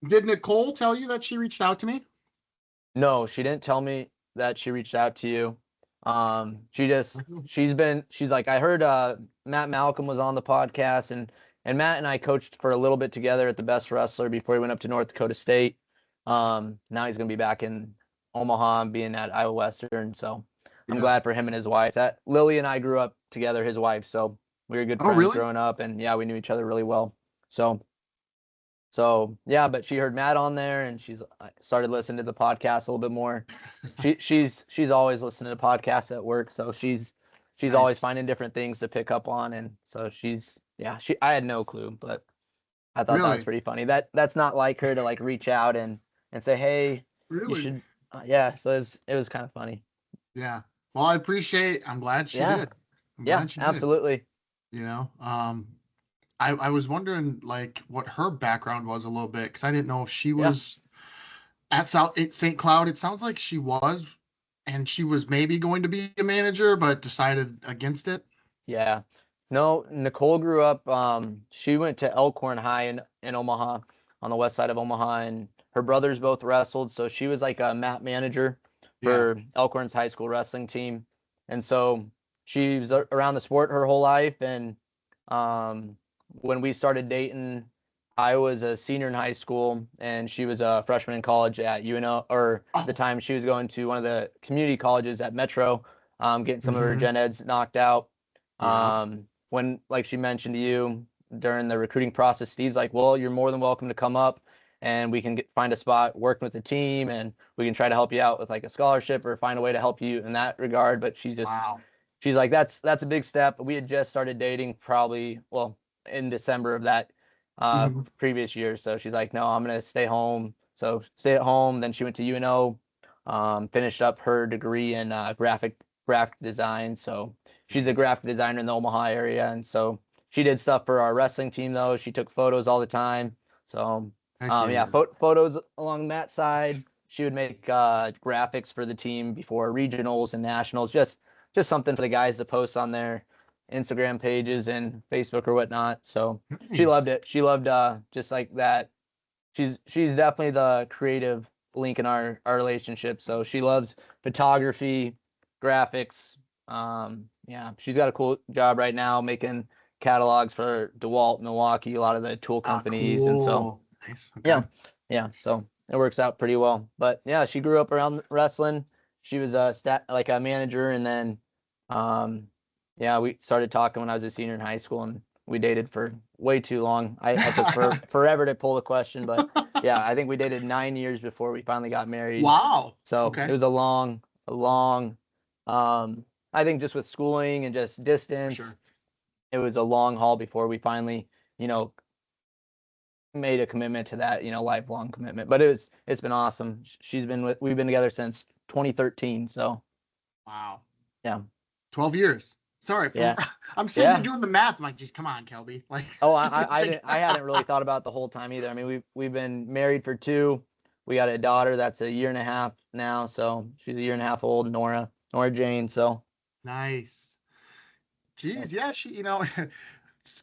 Did Nicole tell you that she reached out to me? No, she didn't tell me that she reached out to you. She's like, I heard Matt Malcolm was on the podcast, and Matt and I coached for a little bit together at the Best Wrestler before he went up to North Dakota State. Now he's gonna be back in Omaha being at Iowa Western, so I'm Yeah. glad for him and his wife. That Lily and I grew up together, his wife, so we were good Oh, friends really? growing up, and yeah, we knew each other really well. So yeah, but she heard Matt on there, and she's started listening to the podcast a little bit more. She's always listening to podcasts at work, so she's always Nice. finding different things to pick up on, and so she I had no clue, but I thought that was Really? pretty funny. That's not like her to like reach out and say, hey, you Really? should yeah. So it was kind of funny. Yeah. Well, I'm glad she Yeah, did. I'm yeah, glad she did. absolutely. You know, I was wondering like what her background was a little bit because I didn't know if she Yeah, was at St. Cloud. It sounds like she was, and she was maybe going to be a manager, but decided against it. yeah. No, Nicole grew up. She went to Elkhorn High in Omaha, on the west side of Omaha, and her brothers both wrestled. So she was like a mat manager Yeah. for Elkhorn's high school wrestling team, and so she was around the sport her whole life. And when we started dating, I was a senior in high school, and she was a freshman in college at UNO, or at the Oh. time she was going to one of the community colleges at Metro, getting some of her Mm-hmm. gen eds knocked out. Yeah. When, like she mentioned to you during the recruiting process, Steve's like, well, you're more than welcome to come up and we can find a spot working with the team, and we can try to help you out with like a scholarship or find a way to help you in that regard. But Wow. she's like, that's a big step. We had just started dating probably, well, in December of that Mm-hmm. previous year. So she's like, no, I'm going to stay home. So stay at home. Then she went to UNO, finished up her degree in graphic design. So she's a graphic designer in the Omaha area, and so she did stuff for our wrestling team though. She took photos all the time. So Heck yeah, yeah. photos along that side. She would make graphics for the team before regionals and nationals. Just something for the guys to post on their Instagram pages and Facebook or whatnot. So she loved Nice. it. She loved just like that. She's definitely the creative link in our relationship. So she loves photography, graphics. Yeah, she's got a cool job right now making catalogs for DeWalt, Milwaukee, a lot of the tool Ah, companies, and so cool. Nice. Okay. yeah, yeah. So it works out pretty well. But yeah, she grew up around wrestling. She was like a manager, and then um, yeah, we started talking when I was a senior in high school, and we dated for way too long. I took forever to pull the question, but yeah, I think we dated 9 years before we finally got married. Wow. So it Okay. was a long. I think just with schooling and just For distance, sure. it was a long haul before we finally, made a commitment to that, lifelong commitment. But it's been awesome. We've been together since 2013. So Wow. yeah, 12 years. Sorry, yeah, I'm sitting here yeah. doing the math. I'm like, just come on, Kelby. Like, Oh, think- I hadn't really thought about the whole time either. I mean, we've been married for 2. We got a daughter that's a year and a half now, so she's a year and a half old, Nora Jane. So nice. yeah, Geez, yeah,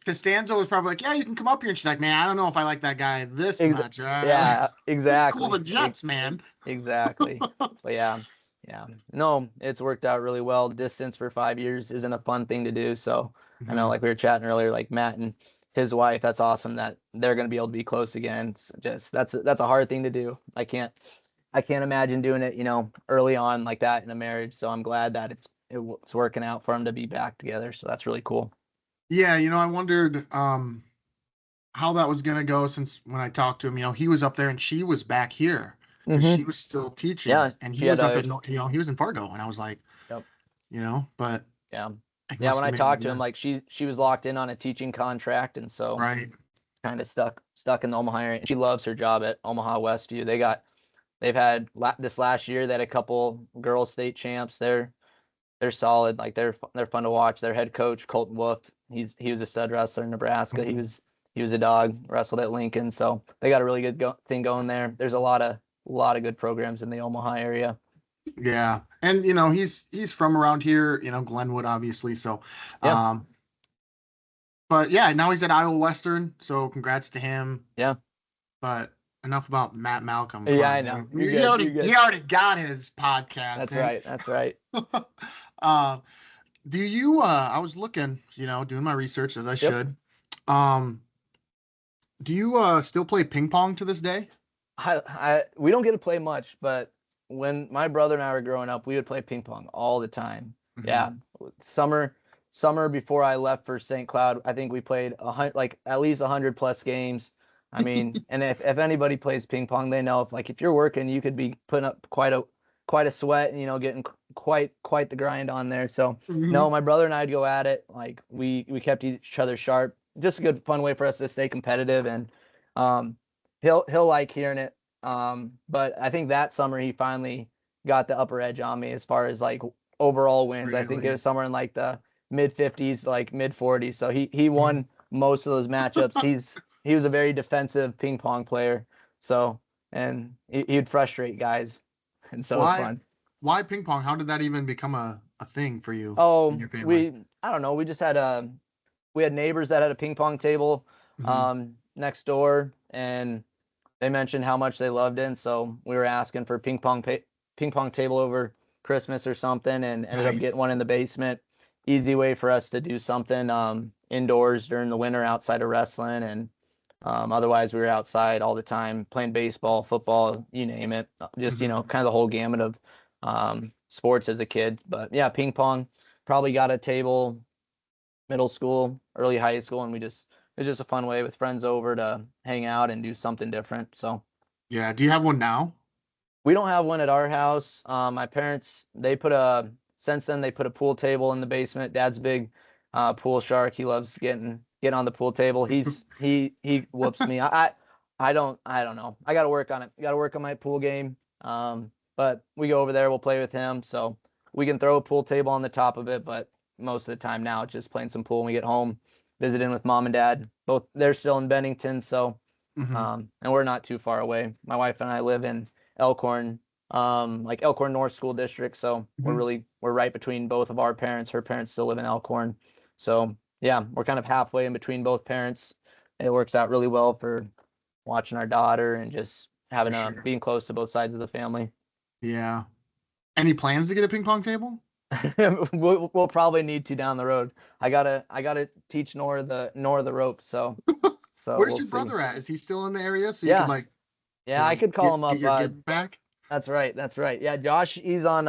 Costanzo was probably like, yeah, you can come up here. And she's like, man, I don't know if I like that guy this ex- much. yeah, Let's cool the exactly, Jets, man. exactly. But yeah, yeah. No, it's worked out really well. Distance for 5 years isn't a fun thing to do. So I know, Mhm. like we were chatting earlier, like Matt and his wife, that's awesome that they're going to be able to be close again. It's just that's a hard thing to do. I can't imagine doing it, early on like that in a marriage. So I'm glad that it's working out for them to be back together. So that's really cool. Yeah, I wondered how that was gonna go since when I talked to him, he was up there and she was back here because she Hmm. was still teaching Yeah, and she he had was up a in, he was in Fargo and I was like, yep, but yeah. it Yeah, must when have I made talked it to him, work. like she was locked in on a teaching contract, and so Right. kind of stuck in the Omaha area. She loves her job at Omaha Westview. They've had this last year they had a couple girls state champs. They're solid. Like they're fun to watch. Their head coach Colton Wolf, he was a stud wrestler in Nebraska. He Mhm. was he was a dog, wrestled at Lincoln. So they got a really good thing going there. There's a lot of good programs in the Omaha area. Yeah. And he's from around here, Glenwood obviously. So Yeah, um but yeah, now he's at Iowa Western, so congrats to him. yeah, But enough about Matt Malcolm. Come Yeah, on, I know. man. You're good. You're He good. already got his podcast, That's man. right. That's right. uh, do you? I was looking, doing my research as I Yep. should. Um, do you still play ping pong to this day? We don't get to play much, but when my brother and I were growing up, we would play ping pong all the time. Mm-hmm. Yeah, summer before I left for St. Cloud, I think we played like at least 100+ games. I mean, and if anybody plays ping pong, they know if you're working, you could be putting up quite a sweat and getting quite the grind on there. So Mm-hmm. no, my brother and I'd go at it. Like we kept each other sharp. Just a good fun way for us to stay competitive, and um he'll like hearing it. But I think that summer he finally got the upper edge on me as far as like overall wins. I think it Really? was somewhere in like the mid 50s, like mid 40s. So he Mhm. won most of those matchups. He was a very defensive ping pong player. So and he'd frustrate guys, and so it's Why? fun. Why ping pong? How did that even become a thing for you and Oh, your family? I don't know. We had neighbors that had a ping pong table Mm-hmm. next door, and they mentioned how much they loved it. And so we were asking for ping pong table over Christmas or something, and ended up Nice. getting one in the basement. Easy way for us to do something indoors during the winter outside of wrestling, and otherwise we were outside all the time playing baseball, football, you name it. Just Mm-hmm. kind of the whole gamut of sports as a kid. But yeah, ping pong. Probably got a table middle school, early high school, and it's just a fun way with friends over to hang out and do something different. So Yeah. Do you have one now? we don't have one at our house. My parents, since then they put a pool table in the basement. Dad's a big pool shark. He loves getting on the pool table. He whoops me. I don't know. I got to work on it. Got to work on my pool game. But we go over there. We'll play with him. So we can throw a pool table on the top of it. But most of the time now, it's just playing some pool when we get home, visiting with mom and dad. Both they're still in Bennington, so Mm-hmm. and we're not too far away. My wife and I live in Elkhorn, like Elkhorn North School District. So Mm-hmm. we're right between both of our parents. Her parents still live in Elkhorn. So yeah, we're kind of halfway in between both parents. It works out really well for watching our daughter and just For having sure. being close to both sides of the family. Yeah. Any plans to get a ping pong table? We'll probably need to down the road. I gotta teach Nora the ropes. So Where's we'll your see. brother at? Is he still in the area so you could Yeah, yeah, I could call get him get up. your give back? That's right. That's right. Yeah, Josh, he's on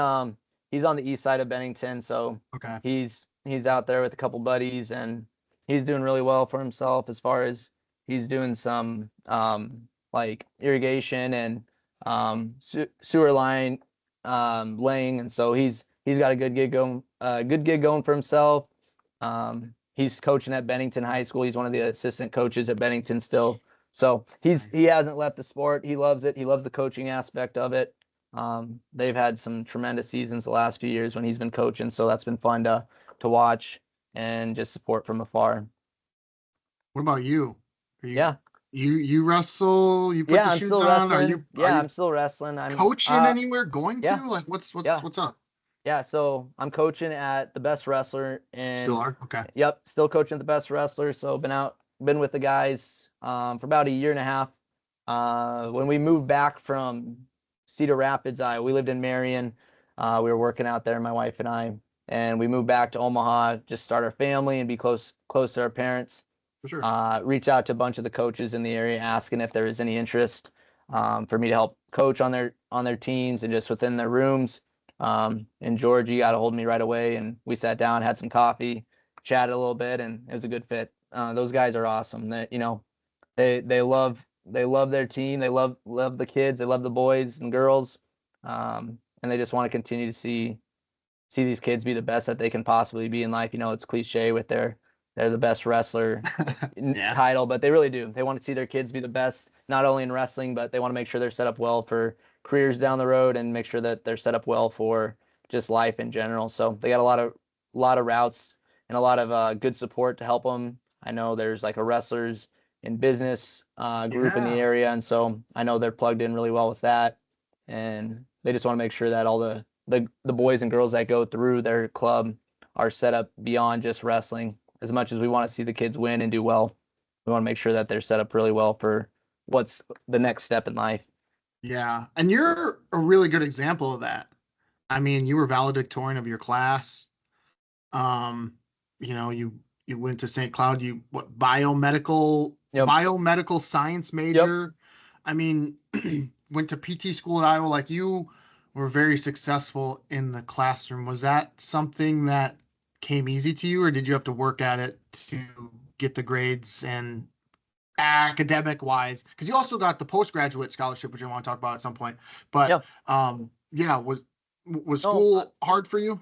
the east side of Bennington, so Okay. he's out there with a couple buddies, and he's doing really well for himself as far as he's doing some like irrigation and sewer line laying, and so he's got a good gig going for himself. He's coaching at Bennington High School. He's one of the assistant coaches at Bennington still. So he Nice. hasn't left the sport. He loves it. He loves the coaching aspect of it. They've had some tremendous seasons the last few years when he's been coaching, so that's been fun to watch and just support from afar. What about you? Are Yeah, you wrestle? You put yeah, the I'm shoes still on? wrestling. Are Yeah, you I'm still wrestling. I'm coaching anywhere? Going yeah, to? Like yeah, what's up? yeah. So I'm coaching at the Best Wrestler, Still and are? Okay. yep, still coaching at the Best Wrestler. So been with the guys for about a year and a half. When we moved back from Cedar Rapids, Iowa, we lived in Marion. We were working out there, my wife and I, and we moved back to Omaha, just start our family and be close to our parents. For sure. Reached out to a bunch of the coaches in the area, asking if there was any interest for me to help coach on their teams and just within their rooms. And Georgie got a hold of me right away, and we sat down, had some coffee, chatted a little bit, and it was a good fit. Those guys are awesome. They love their team. They love the kids. They love the boys and girls, and they just want to continue to see these kids be the best that they can possibly be in life. It's cliche with they're the best wrestler Yeah. title, but they really do. They want to see their kids be the best, not only in wrestling, but they want to make sure they're set up well for careers down the road and make sure that they're set up well for just life in general. So they got a lot of routes and a lot of good support to help them. I know there's like a wrestlers in business group in the Yeah. area, and so I know they're plugged in really well with that. And they just want to make sure that all the boys and girls that go through their club are set up beyond just wrestling. As much as we want to see the kids win and do well, we want to make sure that they're set up really well for what's the next step in life. Yeah. And you're a really good example of that. I mean, you were valedictorian of your class. Um, you went to St. Cloud, you what Yep. biomedical science Yep. major. I mean, went to PT school at Iowa, like you were very successful in the classroom. Was that something that came easy to you, or did you have to work at it to get the grades and academic wise? Because you also got the postgraduate scholarship, which I want to talk about at some point. But Yeah. yeah, was No, school hard for you?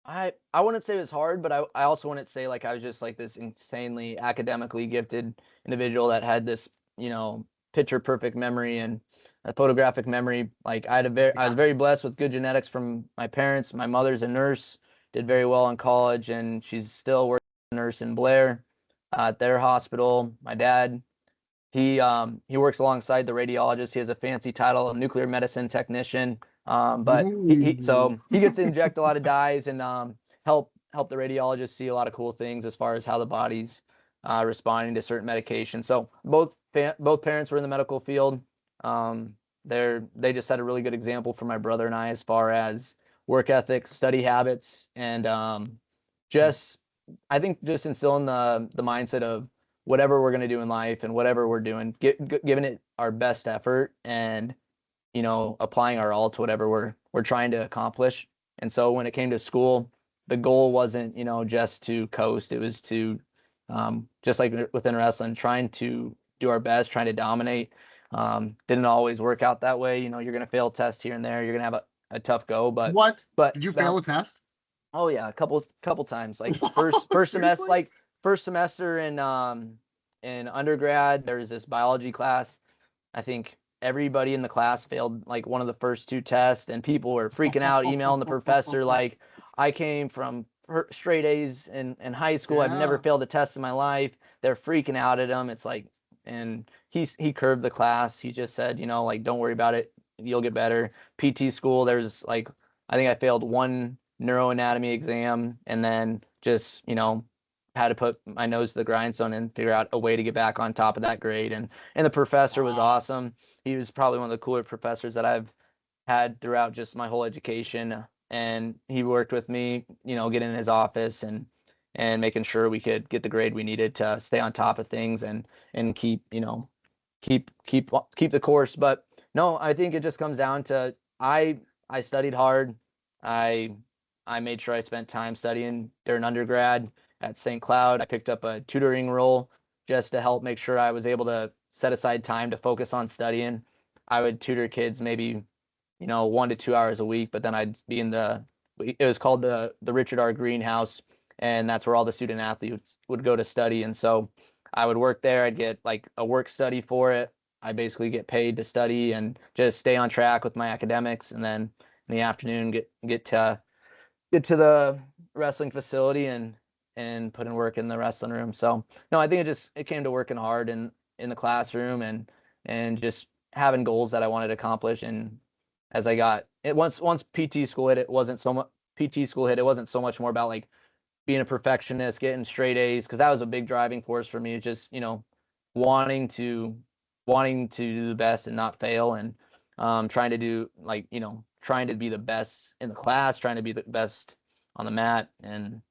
I wouldn't say it was hard, but I also wouldn't say like I was just like this insanely academically gifted individual that had this, you know, picture perfect memory and a photographic memory. Like I was Yeah. very blessed with good genetics from my parents. My mother's a nurse, did very well in college, and she's still working as a nurse in Blair at their hospital. My dad, he works alongside the radiologist. He has a fancy title, a nuclear medicine technician. But Ooh. so he gets to inject a lot of dyes and help the radiologist see a lot of cool things as far as how the body's responding to certain medications. So both parents were in the medical field. Um, they just set a really good example for my brother and I as far as work ethics, study habits, and just I think just instilling the mindset of whatever we're going to do in life and whatever we're doing, giving it our best effort and, you know, applying our all to whatever we're trying to accomplish. And so when it came to school, the goal wasn't, you know, just to coast. It was to just like within wrestling, trying to do our best, trying to dominate. Didn't always work out that way. You know, you're going to fail tests here and there. You're going to have a tough go, but What? but Did you fail bounce. a test? Oh yeah, a couple times. Like Whoa, first semester, seriously? like first semester in undergrad, there was this biology class. I think everybody in the class failed like one of the first two tests, and people were freaking out, emailing the professor like, I came from straight A's in high school. I've never Yeah. failed a test in my life. They're freaking out at him. It's like, and he curved the class. He just said, you know, like don't worry about it. You'll get better. PT school, there's like I think I failed one neuroanatomy exam and then just, you know, had to put my nose to the grindstone and figure out a way to get back on top of that grade. And the professor was Wow. awesome. He was probably one of the cooler professors that I've had throughout just my whole education. And he worked with me, you know, getting in his office and making sure we could get the grade we needed to stay on top of things and keep, you know, keep the course. But no, I think it just comes down to I studied hard. I I made sure I spent time studying during undergrad at St. Cloud. I picked up a tutoring role just to help make sure I was able to set aside time to focus on studying. I would tutor kids maybe, you know, 1 to 2 hours a week, but then I'd be in it was called the Richard R. Greenhouse, and that's where all the student athletes would go to study. And so I would work there. I'd get like a work study for it. I basically get paid to study and just stay on track with my academics, and then in the afternoon get to the wrestling facility and put in work in the wrestling room. So no, I think it came to working hard in the classroom and just having goals that I wanted to accomplish. And as I got it, once PT school hit, it wasn't so much PT school hit. It wasn't so much more about like being a perfectionist, getting straight A's, because that was a big driving force for me. It's just, you know, wanting to wanting to do the best and not fail, and trying to do like, you know, trying to be the best in the class, trying to be the best on the mat. And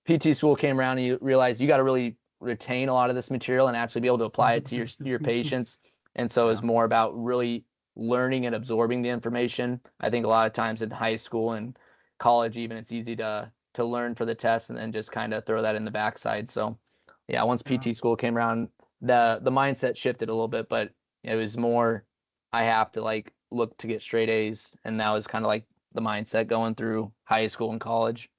PT school came around and you realize you got to really retain a lot of this material and actually be able to apply it to your patients. And so Yeah. it's more about really learning and absorbing the information. I think a lot of times in high school and college even, it's easy to learn for the test and then just kind of throw that in the backside. So yeah, once Yeah. PT school came around, the mindset shifted a little bit, but it was more I have to like look to get straight A's, and that was kind of like the mindset going through high school and college.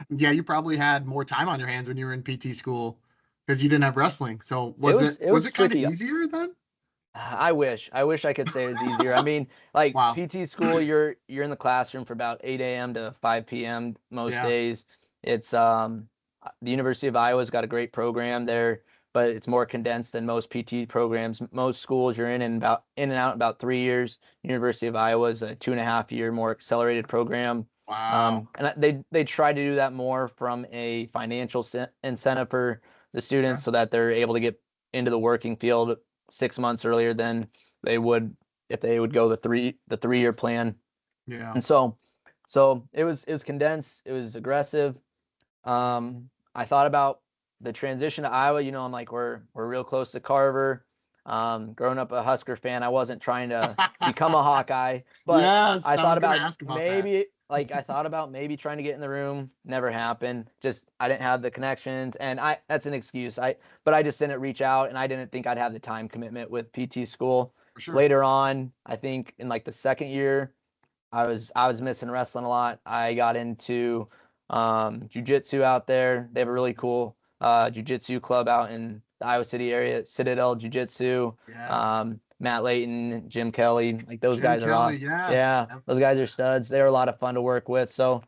Yeah, you probably had more time on your hands when you were in PT school because you didn't have wrestling. So It was was it it was was it kind of tricky. easier then? I wish I could say it was easier. I mean, like Wow. PT school, you're in the classroom for about 8 a.m. to 5 p.m. most Yeah. days. It's the University of Iowa's got a great program there, but it's more condensed than most PT programs. Most schools you're in and out in about 3 years. University of Iowa is a 2.5 year more accelerated program. Wow. And they try to do that more from a financial incentive for the Yeah. students so that they're able to get into the working field 6 months earlier than they would if they would go the 3-year plan. Yeah. And so it was condensed, it was aggressive. I thought about the transition to Iowa. I'm like, we're real close to Carver. Growing up a Husker fan, I wasn't trying to become a Hawkeye, but Yes, I thought was gonna about ask about maybe I thought about maybe trying to get in the room. Never happened. Just I didn't have the connections, and that's an excuse. But I just didn't reach out, and I didn't think I'd have the time commitment with PT school. For sure. Later on, I think in like the second year, I was missing wrestling a lot. I got into jiu-jitsu out there. They have a really cool jiu-jitsu club out in the Iowa City area, Citadel Jiu-Jitsu. Yes. Matt Layton, Jim Kelly, like those Jim guys are Kelly, awesome. yes. Yeah, Yep. those guys are studs. They were a lot of fun to work with. So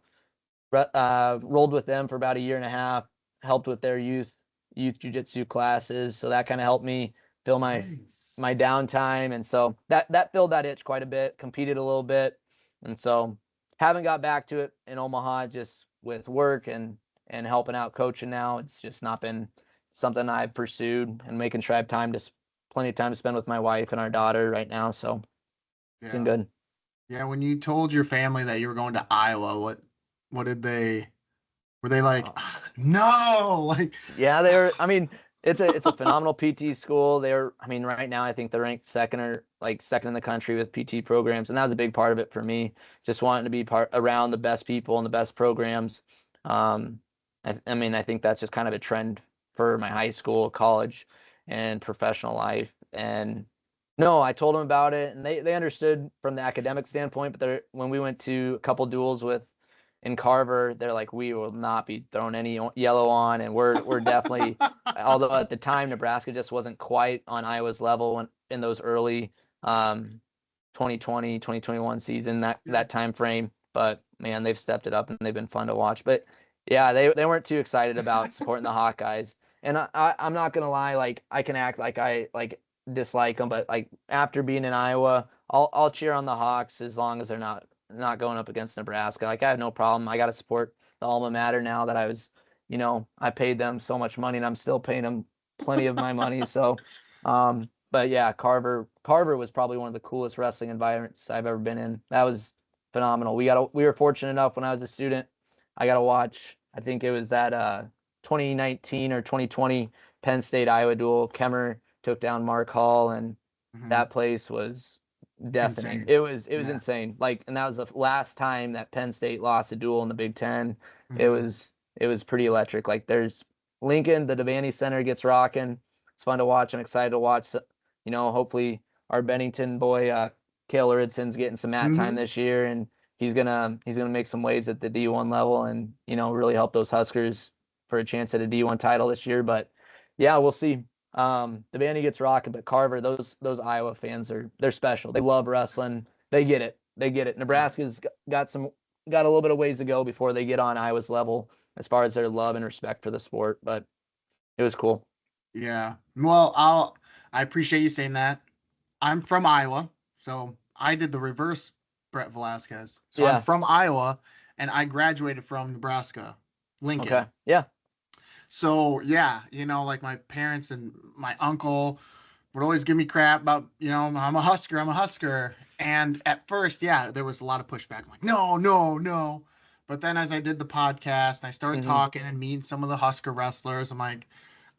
rolled with them for about a year and a half, helped with their youth jiu-jitsu classes. So that kind of helped me fill my downtime. And so that filled that itch quite a bit, competed a little bit. And so haven't got back to it in Omaha, just with work and helping out coaching now. It's just not been something I've pursued, and making sure I have plenty of time to spend with my wife and our daughter right now. So it's been good. Yeah, when you told your family that you were going to Iowa, what did they were they like, no, like Yeah, they were. I mean, it's a phenomenal PT school. Right now I think they're ranked second in the country with PT programs, and that was a big part of it for me. Just wanting to be around the best people and the best programs. I think that's just kind of a trend for my high school, college, and professional life. And no, I told them about it, and they understood from the academic standpoint. But when we went to a couple duels in Carver, they're like, we will not be throwing any yellow on, and we're definitely. Although at the time Nebraska just wasn't quite on Iowa's level in those early 2020, 2021 season, that time frame. But man, they've stepped it up, and they've been fun to watch. But yeah, they weren't too excited about supporting the Hawkeyes. And I'm not gonna lie, like I can act like I dislike them, but like after being in Iowa, I'll cheer on the Hawks as long as they're not going up against Nebraska. Like I have no problem. I got to support the alma mater now that I paid them so much money, and I'm still paying them plenty of my money. So, but yeah, Carver was probably one of the coolest wrestling environments I've ever been in. That was phenomenal. We were fortunate enough when I was a student, I got to watch, I think it was that 2019 or 2020 Penn State Iowa duel. Kemmer took down Mark Hall, and that place was deafening. Insane. It was insane. Like, and that was the last time that Penn State lost a duel in the Big Ten. It was pretty electric. Like, there's Lincoln, the Devaney Center gets rocking. It's fun to watch. I'm excited to watch. Hopefully our Bennington boy, Cale Luridson's getting some mat time this year, and he's gonna make some waves at the D1 level, and really help those Huskers for a chance at a D1 title this year. But yeah, we'll see. Devaney gets rocking, but Carver, those Iowa fans they're special. They love wrestling. They get it. Nebraska's got a little bit of ways to go before they get on Iowa's level as far as their love and respect for the sport, but it was cool. Yeah. Well, I appreciate you saying that. I'm from Iowa, so I did the reverse Brett Velasquez. So yeah. I'm from Iowa, and I graduated from Nebraska, Lincoln. Okay. Yeah. So yeah, like my parents and my uncle would always give me crap about, I'm a Husker. And at first, yeah, there was a lot of pushback. I'm like, no. But then as I did the podcast and I started talking and meeting some of the Husker wrestlers, I'm like,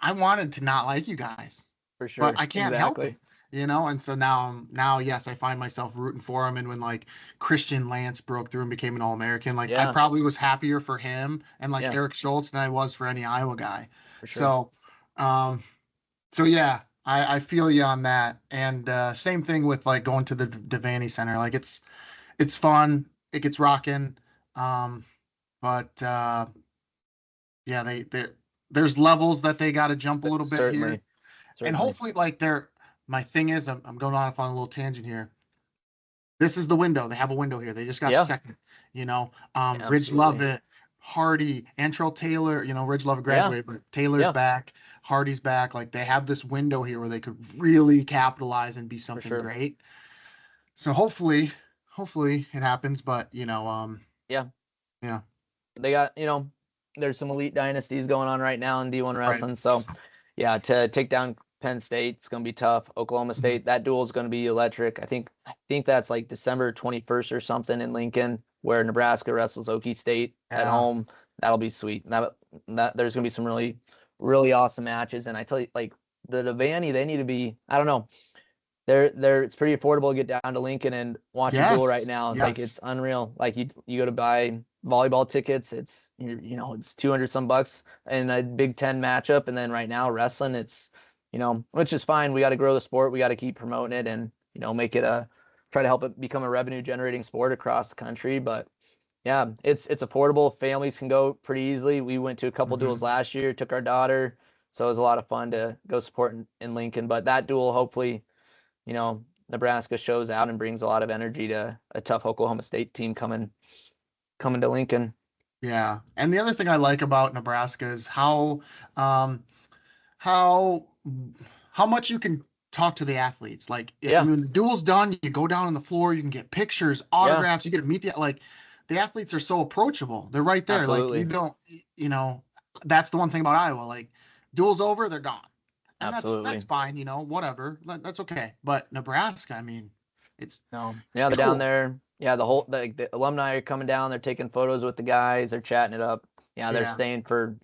I wanted to not like you guys. For sure. But I can't help it. And so now, yes, I find myself rooting for him. And when like Christian Lance broke through and became an All-American, like I probably was happier for him and like Eric Schultz than I was for any Iowa guy. For sure. So yeah, I feel you on that. And same thing with like going to the Devaney Center. Like it's fun. It gets rocking. But yeah, there's levels that they got to jump a little bit here. Certainly. And hopefully like my thing is, I'm going off on a little tangent here. This is the window. They have a window here. They just got second, Ridge Lovett, Hardy, Antrell Taylor, Ridge Lovett graduated, but Taylor's back, Hardy's back. Like they have this window here where they could really capitalize and be something great. So hopefully it happens, but yeah. They got, there's some elite dynasties going on right now in D1 wrestling. Right. So yeah, to take down Penn State. It's going to be tough. Oklahoma State. That duel is going to be electric. I think that's like December 21st or something in Lincoln, where Nebraska wrestles Okie State at Yeah. home. That'll be sweet. That there's going to be some really, really awesome matches. And I tell you, like the Devaney, they need to be. I don't know. It's pretty affordable to get down to Lincoln and watch a duel right Yes. now. It's like Yes. it's unreal. Like you go to buy volleyball tickets, it's it's 200 some bucks in a Big Ten matchup, and then right now wrestling, it's which is fine. We got to grow the sport. We got to keep promoting it and make it try to help it become a revenue generating sport across the country. But yeah, it's affordable. Families can go pretty easily. We went to a couple duels last year, took our daughter, so it was a lot of fun to go support in Lincoln. But that duel, hopefully, Nebraska shows out and brings a lot of energy to a tough Oklahoma State team coming to Lincoln. Yeah. And the other thing I like about Nebraska is how much you can talk to the athletes. Like when the duel's done, you go down on the floor, you can get pictures, autographs, you get to meet the athletes are so approachable. They're right there. Absolutely. Like you don't, that's the one thing about Iowa. Like duel's over, they're gone. And Absolutely. that's fine, whatever. That's okay. But Nebraska, I mean, they're down there. Yeah, the alumni are coming down. They're taking photos with the guys. They're chatting it up. Yeah, they're staying for,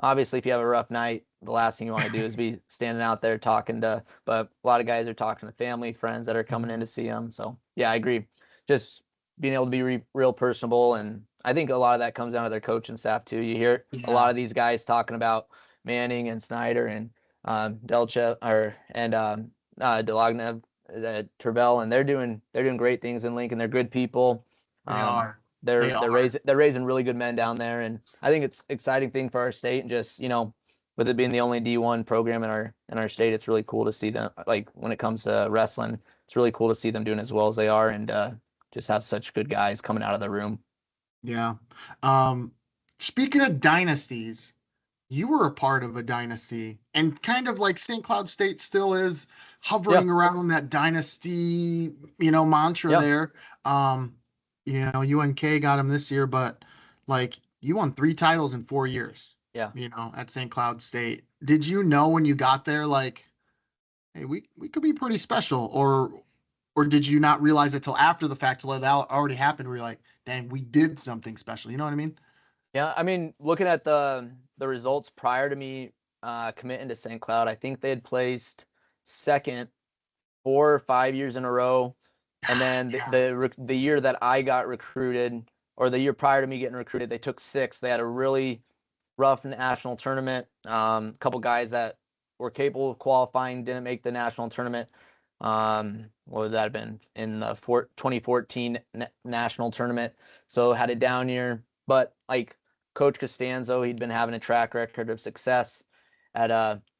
obviously if you have a rough night, the last thing you want to do is be standing out there talking but a lot of guys are talking to family, friends that are coming in to see them. So yeah, I agree. Just being able to be real personable. And I think a lot of that comes down to their coaching staff too. You hear a lot of these guys talking about Manning and Snyder and Delcha and Delagnev, Tervel, and they're doing great things in Lincoln. They're good people. They are. They're raising really good men down there, and I think it's an exciting thing for our state. And just with it being the only D1 program in our state, it's really cool to see them. Like when it comes to wrestling, it's really cool to see them doing as well as they are, and just have such good guys coming out of the room. Yeah. Speaking of dynasties, you were a part of a dynasty, and kind of like St. Cloud State still is hovering around that dynasty, mantra there. UNK got him this year, but like you won 3 titles in 4 years. Yeah. At St. Cloud State. Did you know when you got there, like, hey, we could be pretty special, or did you not realize it till after the fact, till it already happened, where you're like, dang, we did something special? You know what I mean? Yeah, I mean, looking at the results prior to me committing to St. Cloud, I think they had placed second 4 or 5 years in a row. And then the year that I got recruited, or the year prior to me getting recruited, they took 6th. They had a really rough national tournament. A couple guys that were capable of qualifying didn't make the national tournament. What would that have been in the 2014 national tournament? So had a down year, but like Coach Costanzo, he'd been having a track record of success at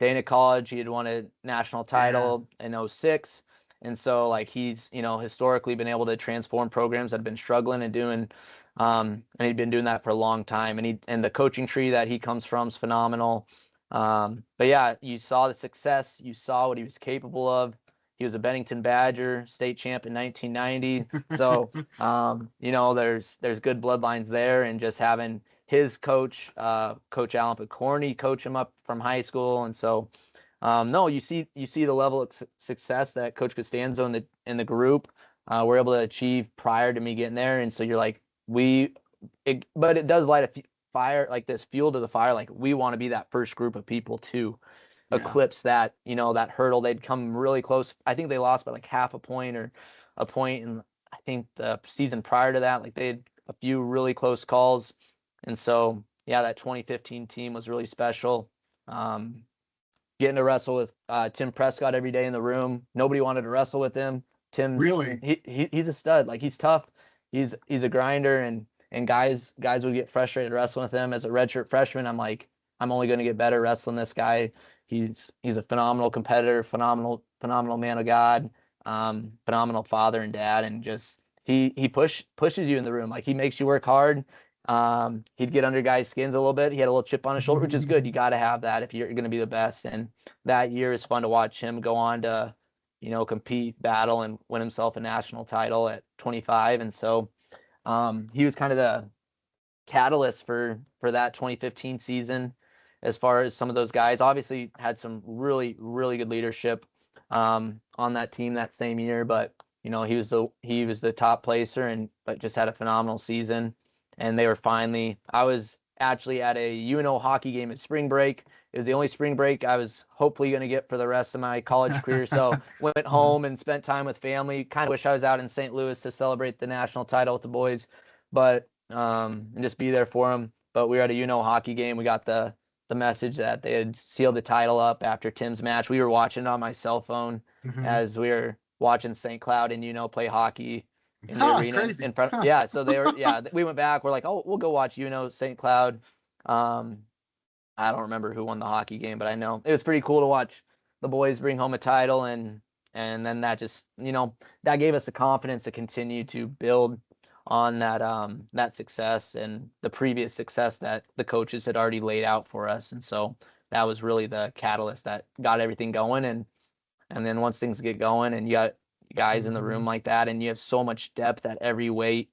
Dana College. He had won a national title in 2006. And so like he's, historically been able to transform programs that have been struggling and doing, and he'd been doing that for a long time. And the coaching tree that he comes from is phenomenal. But yeah, you saw the success, you saw what he was capable of. He was a Bennington Badger, state champ in 1990. So, there's good bloodlines there, and just having his coach, Coach Alan Picorni, coach him up from high school. And so, no, you see the level of success that Coach Costanzo and the group were able to achieve prior to me getting there. And so you're like, but it does light a fire, like this fuel to the fire. Like we want to be that first group of people to eclipse that, that hurdle. They'd come really close. I think they lost by like half a point or a point. And I think the season prior to that, like they had a few really close calls. And so, yeah, that 2015 team was really special. Getting to wrestle with Tim Prescott every day in the room. Nobody wanted to wrestle with him. Tim's really, he's a stud. Like he's tough. He's a grinder, and guys would get frustrated wrestling with him. As a redshirt freshman, I'm like, I'm only going to get better wrestling this guy. He's a phenomenal competitor, phenomenal man of God, phenomenal father and dad, and just he pushes you in the room. Like he makes you work hard. He'd get under guys' skins a little bit. He had a little chip on his shoulder, which is good. You got to have that if you're going to be the best. And that year is fun to watch him go on to, compete, battle, and win himself a national title at 25. And so he was kind of the catalyst for that 2015 season. as far as some of those guys. Obviously had some really, really good leadership on that team that same year, but he was the top placer but just had a phenomenal season. And I was actually at a UNO hockey game at spring break. It was the only spring break I was hopefully going to get for the rest of my college career. So went home and spent time with family. Kind of wish I was out in St. Louis to celebrate the national title with the boys, but and just be there for them. But we were at a UNO hockey game. We got the message that they had sealed the title up after Tim's match. We were watching it on my cell phone as we were watching St. Cloud and UNO play hockey in the arena crazy. in front. Yeah, so we went back. We're like, oh, we'll go watch UNO St. Cloud. I don't remember who won the hockey game, but I know it was pretty cool to watch the boys bring home a title, and then that just that gave us the confidence to continue to build on that success and the previous success that the coaches had already laid out for us. And so that was really the catalyst that got everything going. And then once things get going and you got guys in the room like that, and you have so much depth at every weight,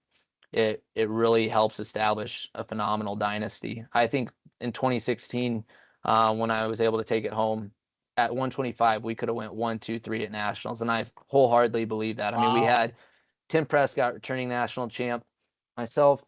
it really helps establish a phenomenal dynasty. I think in 2016, when I was able to take it home at 125, we could have went 1, 2, 3 at nationals, and I wholeheartedly believe that. I mean, we had Tim Prescott, returning national champ, myself,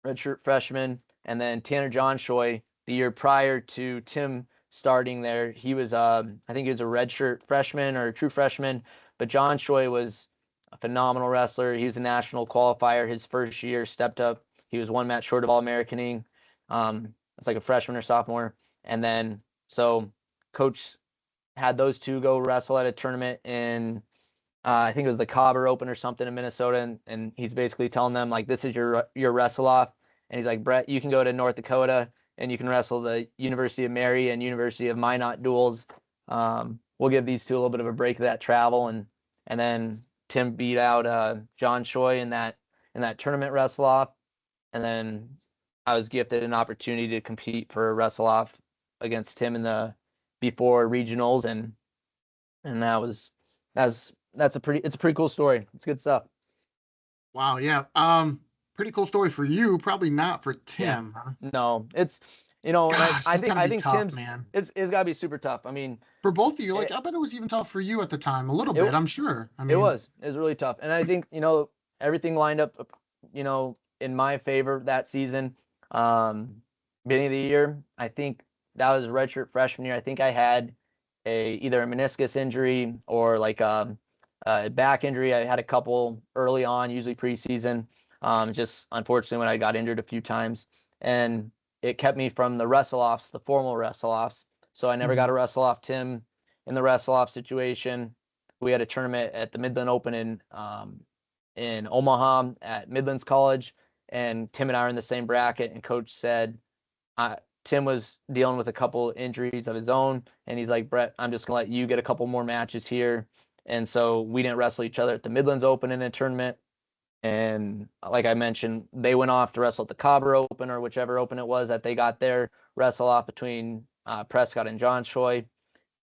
redshirt freshman, and then Tanner Johnshoy the year prior to Tim starting there. He was, I think he was a redshirt freshman or a true freshman, but Johnshoy was a phenomenal wrestler. He was a national qualifier his first year, stepped up. He was one match short of All-Americaning. It's like a freshman or sophomore. And then, so coach had those two go wrestle at a tournament in, I think it was the Cobber Open or something in Minnesota, and he's basically telling them, like, this is your wrestle off. And he's like, Brett, you can go to North Dakota and you can wrestle the University of Mary and University of Minot duels. We'll give these two a little bit of a break of that travel. And then Tim beat out John Choi in that tournament wrestle off. And then I was gifted an opportunity to compete for a wrestle off against Tim in the before regionals, and it's a pretty cool story. It's good stuff. Wow, yeah. Pretty cool story for you, probably not for Tim. Yeah. No, it's Gosh, I think tough, Tim's, man. it's got to be super tough. I mean, for both of you, like, I bet it was even tough for you at the time, a little bit, I'm sure. I mean, it was really tough, and I think everything lined up, in my favor that season. Beginning of the year, I think that was redshirt freshman year. I think I had either a meniscus injury or like a back injury. I had a couple early on, usually preseason. Just unfortunately when I got injured a few times, and it kept me from the wrestle-offs, the formal wrestle-offs. So I never got to wrestle off Tim in the wrestle-off situation. We had a tournament at the Midland Open in Omaha at Midlands College, and Tim and I are in the same bracket, and coach said Tim was dealing with a couple injuries of his own, and he's like, Brett, I'm just going to let you get a couple more matches here. And so we didn't wrestle each other at the Midlands Open in a tournament. And like I mentioned, they went off to wrestle at the Cobber Open or whichever open it was that they got their wrestle off between Prescott and John Choi.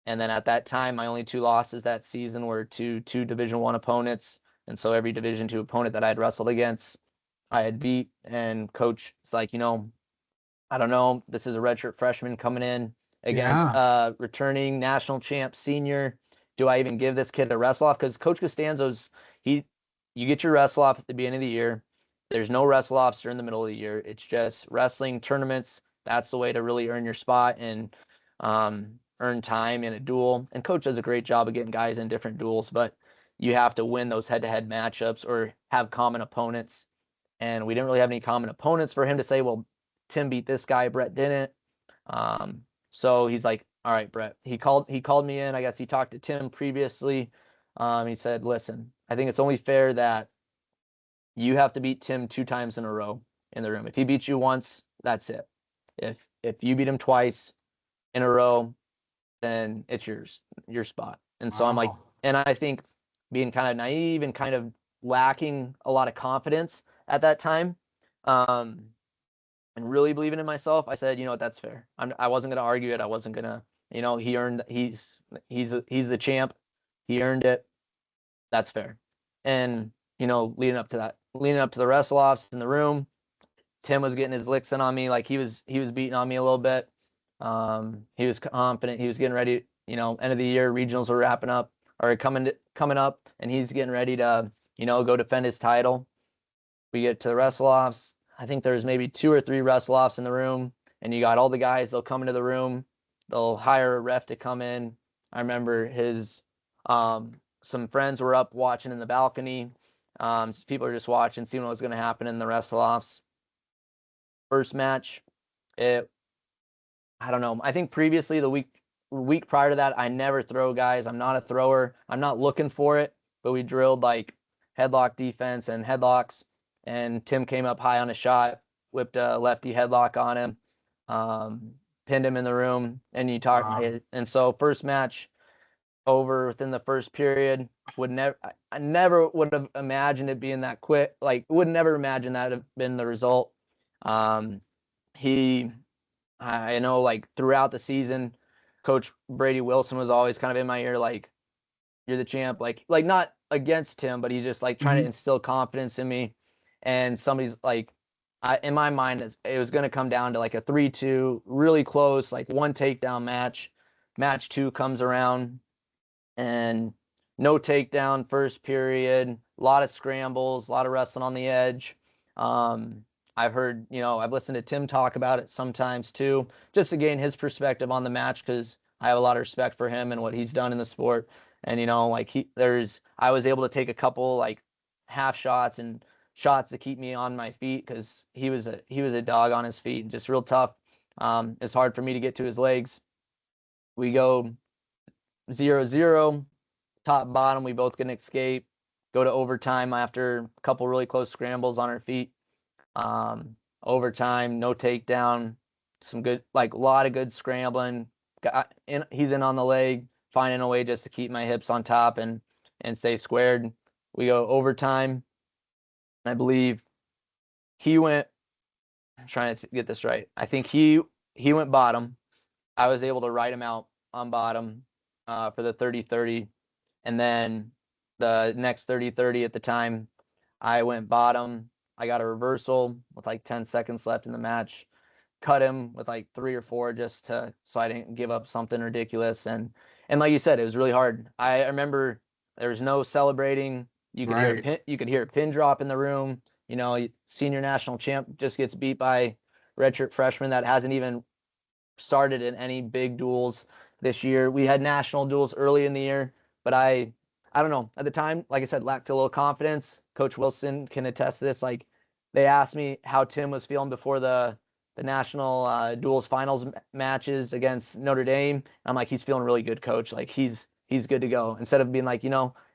And then at that time, my only 2 losses that season were to 2 Division I opponents. And so every Division II opponent that I had wrestled against, I had beat. And coach is like, I don't know, this is a redshirt freshman coming in against returning national champ senior. Do I even give this kid a wrestle off? Because Coach Costanzo's, you get your wrestle off at the beginning of the year. There's no wrestle offs during the middle of the year. It's just wrestling tournaments. That's the way to really earn your spot and earn time in a duel. And coach does a great job of getting guys in different duels, but you have to win those head-to-head matchups or have common opponents. And we didn't really have any common opponents for him to say, well, Tim beat this guy, Brett didn't. So he's like, all right, Brett. He called me in. I guess he talked to Tim previously. He said, listen, I think it's only fair that you have to beat Tim 2 times in a row in the room. If he beats you once, that's it. If you beat him twice in a row, then it's your spot. And so I'm like, and I think being kind of naive and kind of lacking a lot of confidence at that time, and really believing in myself, I said, that's fair. I wasn't going to argue it. I wasn't going to, he earned, he's the champ. He earned it. That's fair. And, leading up to the wrestle offs in the room, Tim was getting his licks in on me. Like he was beating on me a little bit. He was confident. He was getting ready. End of the year, regionals were wrapping up or coming up, and he's getting ready to, go defend his title. We get to the wrestle-offs. I think there's maybe 2 or 3 wrestle-offs in the room, and you got all the guys. They'll come into the room. They'll hire a ref to come in. I remember some friends were up watching in the balcony. So people are just watching, seeing what was going to happen in the wrestle-offs. First match, I don't know. I think previously the week prior to that, I never throw guys. I'm not a thrower. I'm not looking for it, but we drilled like headlock defense and headlocks, and Tim came up high on a shot, whipped a lefty headlock on him, pinned him in the room, and and so first match over within the first period. I never would have imagined it being that quick. Like, would never imagine that have been the result. I know, like, throughout the season, Coach Brady Wilson was always kind of in my ear, like, you're the champ, like not against him, but he's just like trying to instill confidence in me. And somebody's like, in my mind, it was going to come down to like a 3-2, really close, like 1 takedown match. Match 2 comes around, and no takedown first period, a lot of scrambles, a lot of wrestling on the edge. I've heard, I've listened to Tim talk about it sometimes too, just to gain his perspective on the match, because I have a lot of respect for him and what he's done in the sport. And, I was able to take a couple like half shots and shots to keep me on my feet, because he was a dog on his feet, just real tough. It's hard for me to get to his legs. We go 0-0, top bottom. We both get an escape, go to overtime after a couple really close scrambles on our feet. Overtime, no takedown, some good, like a lot of good scrambling. He's in on the leg, finding a way just to keep my hips on top and stay squared. We go overtime. I believe he went, I'm trying to get this right. I think he went bottom. I was able to ride him out on bottom for the 30-30. And then the next 30-30 at the time, I went bottom. I got a reversal with like 10 seconds left in the match. Cut him with like 3 or 4 so I didn't give up something ridiculous. And like you said, it was really hard. I remember there was no celebrating. You could hear a pin drop in the room. Senior national champ just gets beat by redshirt freshman that hasn't even started in any big duels this year. We had national duels early in the year, but I don't know. At the time, like I said, lacked a little confidence. Coach Wilson can attest to this. Like, they asked me how Tim was feeling before the national duels finals matches against Notre Dame. I'm like, he's feeling really good, coach. Like, he's good to go. Instead of being like,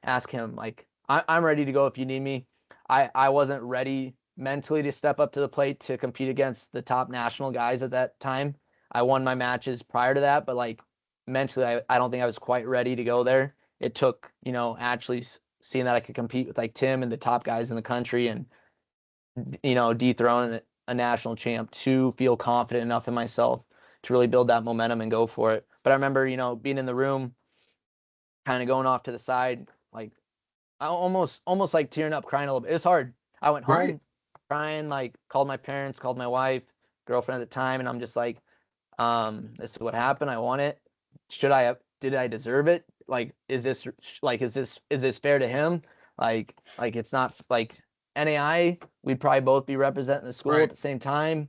ask him, like, I'm ready to go if you need me. I wasn't ready mentally to step up to the plate to compete against the top national guys at that time. I won my matches prior to that, but like mentally, I don't think I was quite ready to go there. It took, actually seeing that I could compete with like Tim and the top guys in the country and, dethrone a national champ to feel confident enough in myself to really build that momentum and go for it. But I remember, being in the room, kind of going off to the side, like I almost like tearing up, crying a little bit. It was hard. I went home crying, like called my parents, called my wife, girlfriend at the time, and I'm just like, this is what happened. I won it. Did I deserve it? Like, is this fair to him? Like it's not like NAI, we'd probably both be representing the school at the same time.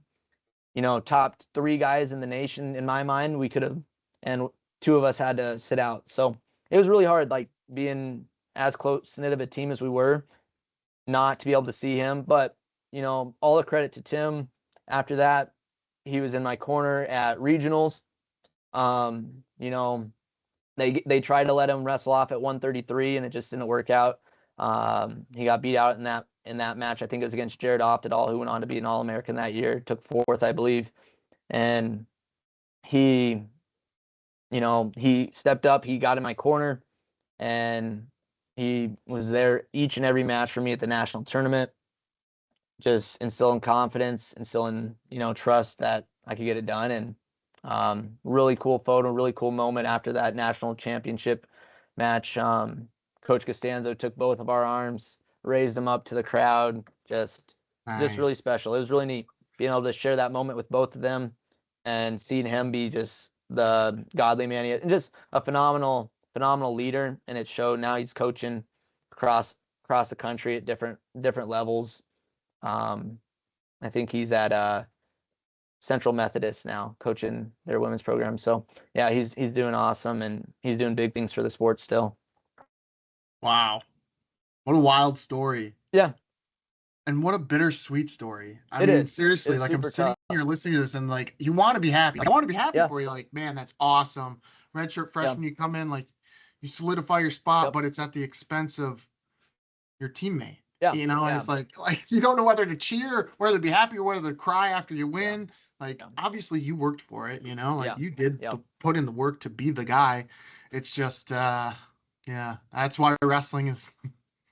Top 3 guys in the nation, in my mind, we could have, and 2 of us had to sit out. So it was really hard, like being as close-knit of a team as we were, not to be able to see him. But, all the credit to Tim. After that, he was in my corner at regionals. They tried to let him wrestle off at 133, and it just didn't work out. He got beat out in that match. I think it was against Jared Oftedal, who went on to be an All-American that year, took 4th, I believe. And he stepped up, he got in my corner, and he was there each and every match for me at the national tournament, just instilling confidence, instilling, trust that I could get it done. And really cool photo, really cool moment after that national championship match. Coach Costanzo took both of our arms, raised them up to the crowd. Just really special. It was really neat being able to share that moment with both of them. and seeing him be just the godly man he is, and just a phenomenal leader. And it showed. Now he's coaching across the country at different levels. I think he's at Central Methodist now, coaching their women's program. So yeah, he's doing awesome, and he's doing big things for the sport still. Wow. What a wild story. Yeah. And what a bittersweet story. I It mean, is. seriously, It's like I'm super sitting tough. here listening to this and like you want to be happy. Like I want to be happy Yeah. for you. Like, man, that's awesome. Redshirt freshman, you come in, like you solidify your spot, Yep. but it's at the expense of your teammate. Yeah. You know, and Yeah. it's like you don't know whether to cheer, whether to be happy, or whether to cry after you win. Like Yeah. obviously you worked for it, you know, like Yeah. you did Yeah. put in the work to be the guy. It's just yeah, that's why wrestling is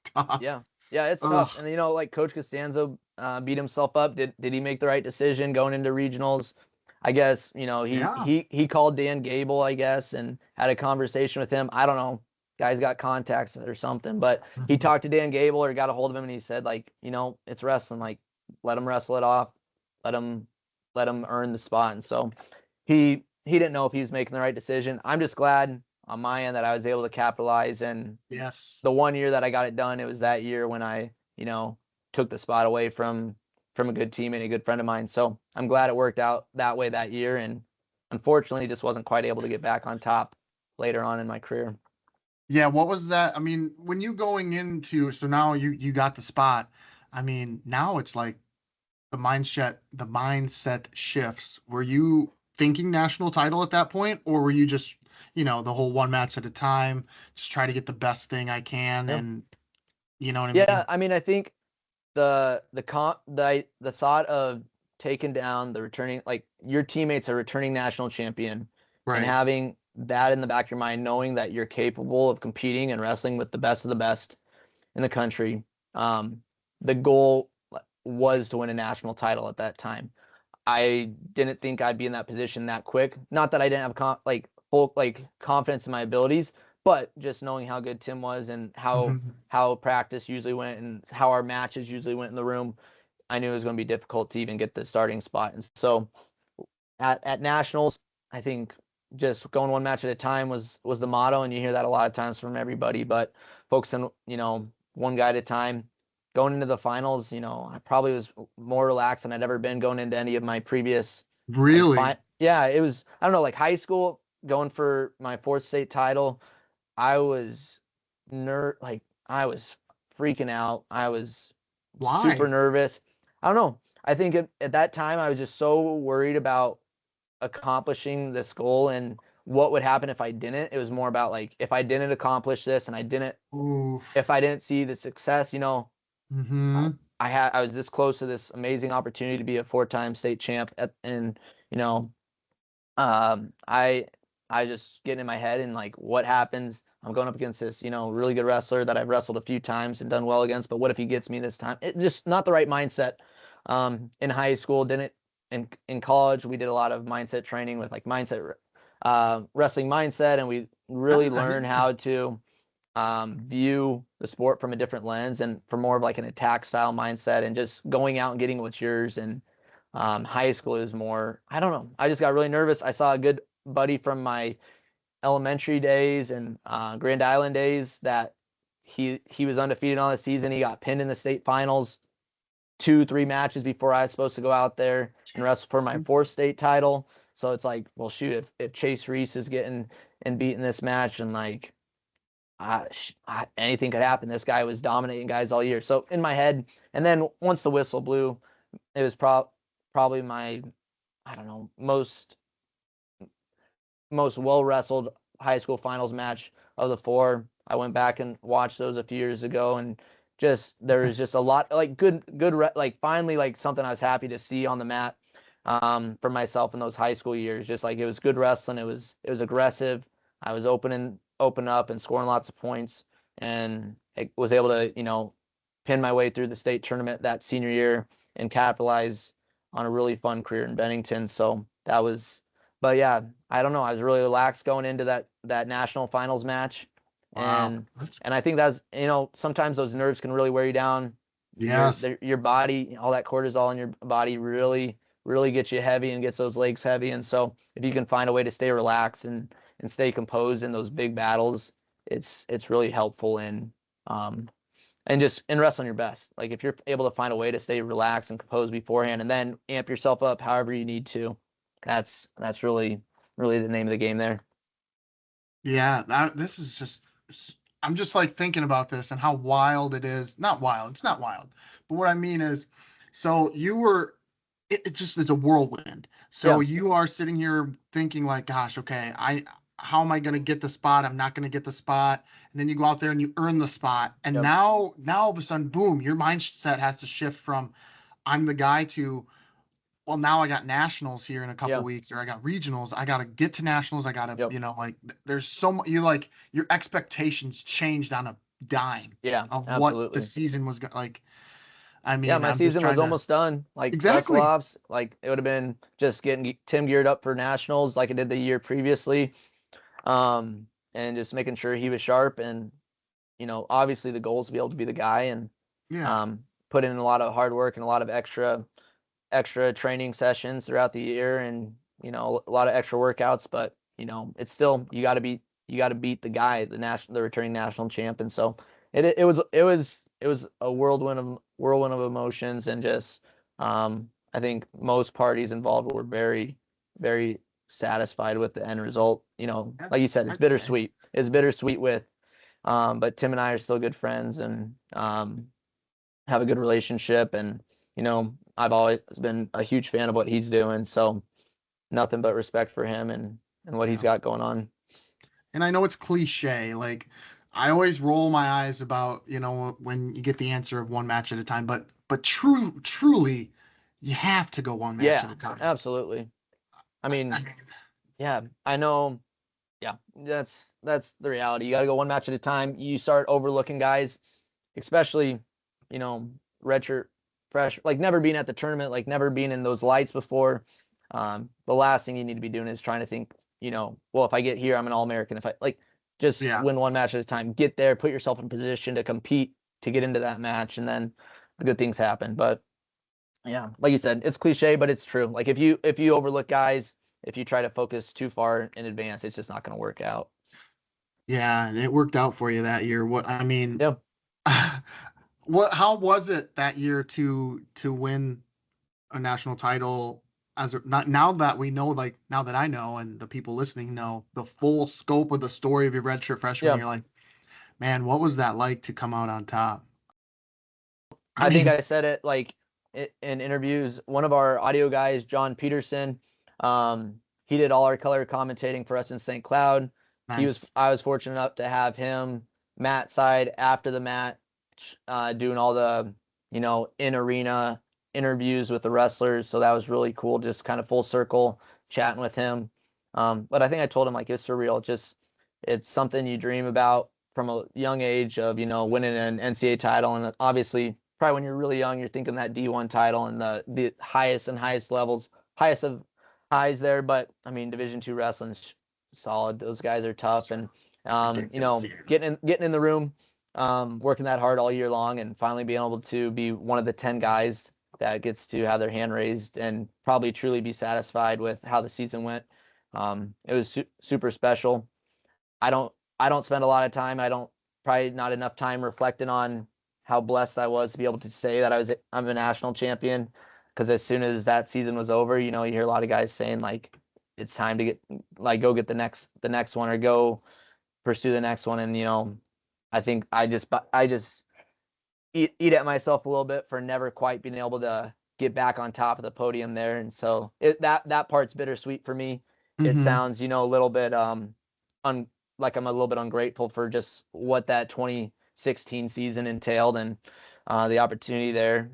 tough. Yeah. Yeah, it's Ugh. tough. And like Coach Costanzo beat himself up. Did he make the right decision going into regionals? I guess, Yeah. he called Dan Gable, I guess, and had a conversation with him. I don't know. Guy's got contacts or something, but he talked to Dan Gable or got a hold of him, and he said, like, it's wrestling. Like, let him wrestle it off. Let him earn the spot. And so he didn't know if he was making the right decision. I'm just glad on my end that I was able to capitalize. And Yes. the 1 year that I got it done, it was that year when I, took the spot away from a good teammate, a good friend of mine. So I'm glad it worked out that way that year. And unfortunately, just wasn't quite able to get back on top later on in my career. Yeah, what was that? I mean, when you going into, so now you got the spot. I mean, now it's like the mindset shifts. Were you thinking national title at that point, or were you just, the whole one match at a time, just try to get the best thing I can, Yeah. and you know what I Yeah, mean? I mean, I think the thought of taking down the returning, like your teammates are returning national champion, and Right. having that in the back of your mind, knowing that you're capable of competing and wrestling with the best of the best in the country. The goal was to win a national title at that time. I didn't think I'd be in that position that quick. Not that I didn't have full confidence in my abilities, but just knowing how good Tim was and how practice usually went and how our matches usually went in the room, I knew it was going to be difficult to even get the starting spot. And so at nationals, I think just going one match at a time was the motto, and you hear that a lot of times from everybody. But focusing, one guy at a time. Going into the finals, I probably was more relaxed than I'd ever been going into any of my previous. Really? Yeah, it was. I don't know, like high school, going for my 4th state title. I was I was freaking out. I was Why? super nervous. I don't know. I think at that time I was just so worried about accomplishing this goal and what would happen if I didn't. It was more about like if I didn't accomplish this and if I didn't see the success, I was this close to this amazing opportunity to be a 4-time state champ I just get in my head and like what happens. I'm going up against this, really good wrestler that I've wrestled a few times and done well against, but what if he gets me this time? It just not the right mindset. In high school, didn't in college, we did a lot of mindset training with like mindset, wrestling mindset, and we really learned how to view the sport from a different lens and from more of like an attack style mindset and just going out and getting what's yours. And high school is more, I don't know. I just got really nervous. I saw a good buddy from my elementary days and Grand Island days that he was undefeated on the season. He got pinned in the state finals 2-3 matches before I was supposed to go out there and wrestle for my 4th state title. So it's like, well, shoot, if Chase Reese is getting and beating this match, and like anything could happen. This guy was dominating guys all year. So in my head, and then once the whistle blew, it was probably my, I don't know, most well wrestled high school finals match of the 4. I went back and watched those a few years ago, and just there was just a lot like good like finally like something I was happy to see on the mat for myself in those high school years. Just like it was good wrestling. It was aggressive. I was open up and scoring lots of points, and I was able to pin my way through the state tournament that senior year and capitalize on a really fun career in Bennington. So that was, but yeah, I don't know. I was really relaxed going into that national finals match. Wow. And I think that's, sometimes those nerves can really wear you down. Yes. Your body, all that cortisol in your body really, really gets you heavy and gets those legs heavy. And so if you can find a way to stay relaxed and stay composed in those big battles, it's really helpful in and just in wrestling your best. Like if you're able to find a way to stay relaxed and composed beforehand and then amp yourself up however you need to, that's really the name of the game there. Yeah, this is just, I'm just like thinking about this and how wild it is. Not wild, it's not wild. But what I mean is, so you were, it just is a whirlwind. So Yeah. you are sitting here thinking like, gosh, okay, how am I going to get the spot? I'm not going to get the spot. And then you go out there and you earn the spot. And Yep. now all of a sudden, boom, your mindset has to shift from I'm the guy to, well, now I got nationals here in a couple weeks, or I got regionals. I got to get to nationals. I got to, like, there's so much, like, your expectations changed on a dime of absolutely. what the season was like. I mean, my season was almost done. Like, exactly. Wrestle-offs, like, it would have been just getting Tim geared up for nationals like I did the year previously, and just making sure he was sharp. And, obviously the goal is to be able to be the guy and put in a lot of hard work and a lot of extra training sessions throughout the year, and a lot of extra workouts. But it's still, you got to beat the guy, the returning national champ. And so it was a whirlwind of emotions, and just I think most parties involved were very, very satisfied with the end result. Like you said, it's bittersweet. It's bittersweet but Tim and I are still good friends and have a good relationship, and I've always been a huge fan of what he's doing. So nothing but respect for him and what he's got going on. And I know it's cliche, like I always roll my eyes about, when you get the answer of one match at a time, but truly you have to go one match at a time. Absolutely. I mean, I know. Yeah, that's the reality. You got to go one match at a time. You start overlooking guys, especially, redshirt, fresh, like never being at the tournament, like never being in those lights before. The last thing you need to be doing is trying to think, well, if I get here, I'm an All-American. If I just win one match at a time, get there, put yourself in position to compete, to get into that match, and then the good things happen. But yeah, like you said, it's cliche, but it's true. Like if you overlook guys, if you try to focus too far in advance, it's just not going to work out. Yeah, and it worked out for you that year. What I mean, yeah. How was it that year to win a national title? Now that we know, like now that I know and the people listening know the full scope of the story of your redshirt freshman, you're like, man, what was that like to come out on top? I think I said it like in interviews. One of our audio guys, John Peterson, he did all our color commentating for us in St. Cloud. Nice. I was fortunate enough to have him mat side after the match, doing all the in arena interviews with the wrestlers. So that was really cool, just kind of full circle chatting with him. But I think I told him like it's surreal. It's something you dream about from a young age of winning an NCAA title, and obviously probably when you're really young, you're thinking that D1 title and the highest levels, highest of highs there. But I mean, Division II wrestling's solid. Those guys are tough, and getting in the room, working that hard all year long, and finally being able to be one of the 10 guys that gets to have their hand raised and probably truly be satisfied with how the season went. It was super special. I don't spend a lot of time. Probably not enough time reflecting on how blessed I was to be able to say that I'm a national champion. Because as soon as that season was over, you hear a lot of guys saying like, it's time to go get the next one, or go pursue the next one. And, I think I just eat at myself a little bit for never quite being able to get back on top of the podium there. And so that part's bittersweet for me. It sounds, a little bit, like I'm a little bit ungrateful for just what that 2016 season entailed and the opportunity there.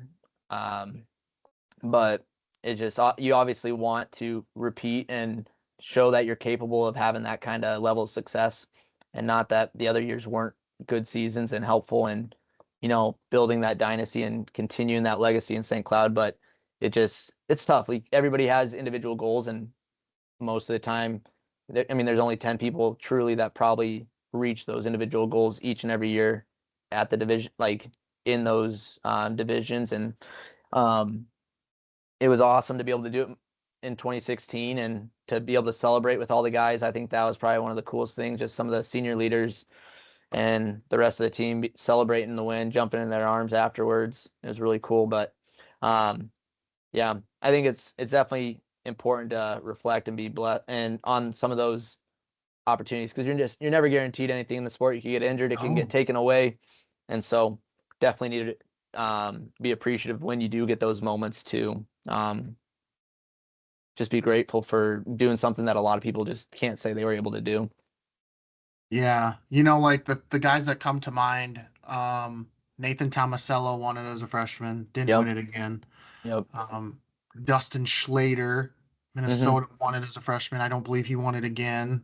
But it just, you obviously want to repeat and show that you're capable of having that kind of level of success, and not that the other years weren't good seasons and helpful and, building that dynasty and continuing that legacy in St. Cloud. But it's tough. Like, everybody has individual goals, and most of the time, there's only 10 people truly that probably reach those individual goals each and every year at the division, like in those divisions. And it was awesome to be able to do it in 2016 and to be able to celebrate with all the guys. I think that was probably one of the coolest things, just some of the senior leaders and the rest of the team celebrating the win, jumping in their arms afterwards. It was really cool. But yeah, I think it's definitely important to reflect and be blessed and on some of those opportunities, because you're never guaranteed anything in the sport. You can get injured, it can get taken away, and so definitely need to be appreciative when you do get those moments to just be grateful for doing something that a lot of people just can't say they were able to do. Yeah, you know, like the guys that come to mind, Nathan Tomasello won it as a freshman, didn't win Yep. it again. Yep. Dustin Schlater, Minnesota, won it as a freshman. I don't believe he won it again.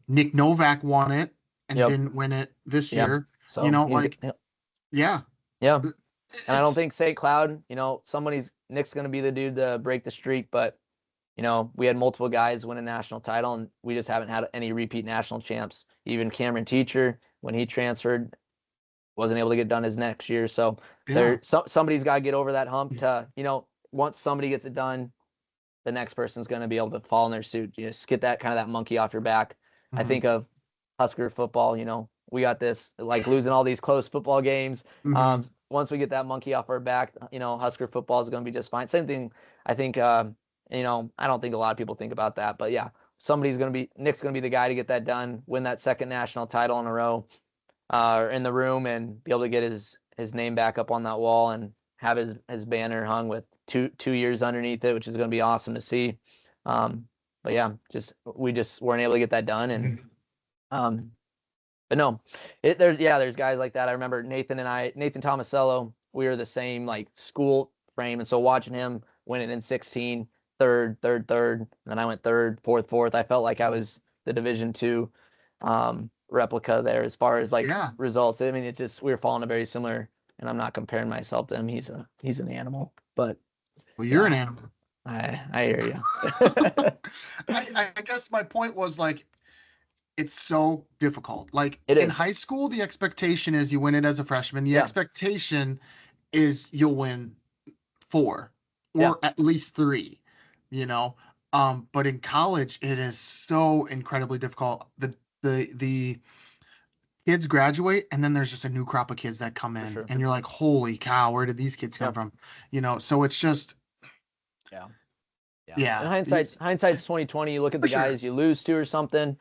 Nick Novak won it and Yep. didn't win it this year. So You know, like, yeah. Yeah. And I don't think St. Cloud, you know, Nick's going to be the dude to break the streak, but, you know, we had multiple guys win a national title, and we just haven't had any repeat national champs. Even Cameron Teacher, when he transferred, wasn't able to get done his next year. So somebody's got to get over that hump to, you know, once somebody gets it done, the next person's going to be able to fall in their suit. You just get that kind of that monkey off your back. I think of Husker football, you know, we got this, like, losing all these close football games. Once we get that monkey off our back, you know, Husker football is going to be just fine. Same thing, I think, you know, I don't think a lot of people think about that, but yeah, Nick's going to be the guy to get that done, win that second national title in a row, in the room, and be able to get his name back up on that wall and have his banner hung with two years underneath it, which is going to be awesome to see. But yeah, we just weren't able to get that done. And but no, there's guys like that. I remember Nathan Tomasello, we were the same, like, school frame, and so watching him win it in 16, third, and then I went third, fourth. I felt like I was the Division II replica there as far as, like, results. I mean, we were following a very similar, and I'm not comparing myself to him. He's an animal, but well, you're an animal. I hear you. I guess my point was, like, it's so difficult. Like, in high school, the expectation is you win it as a freshman. The expectation is you'll win 4 or at least 3, you know. But in college, it is so incredibly difficult. The kids graduate, and then there's just a new crop of kids that come in, and you're like, holy cow, where did these kids come from? You know, so it's just yeah. In hindsight's 2020. You look at the guys you lose to or something.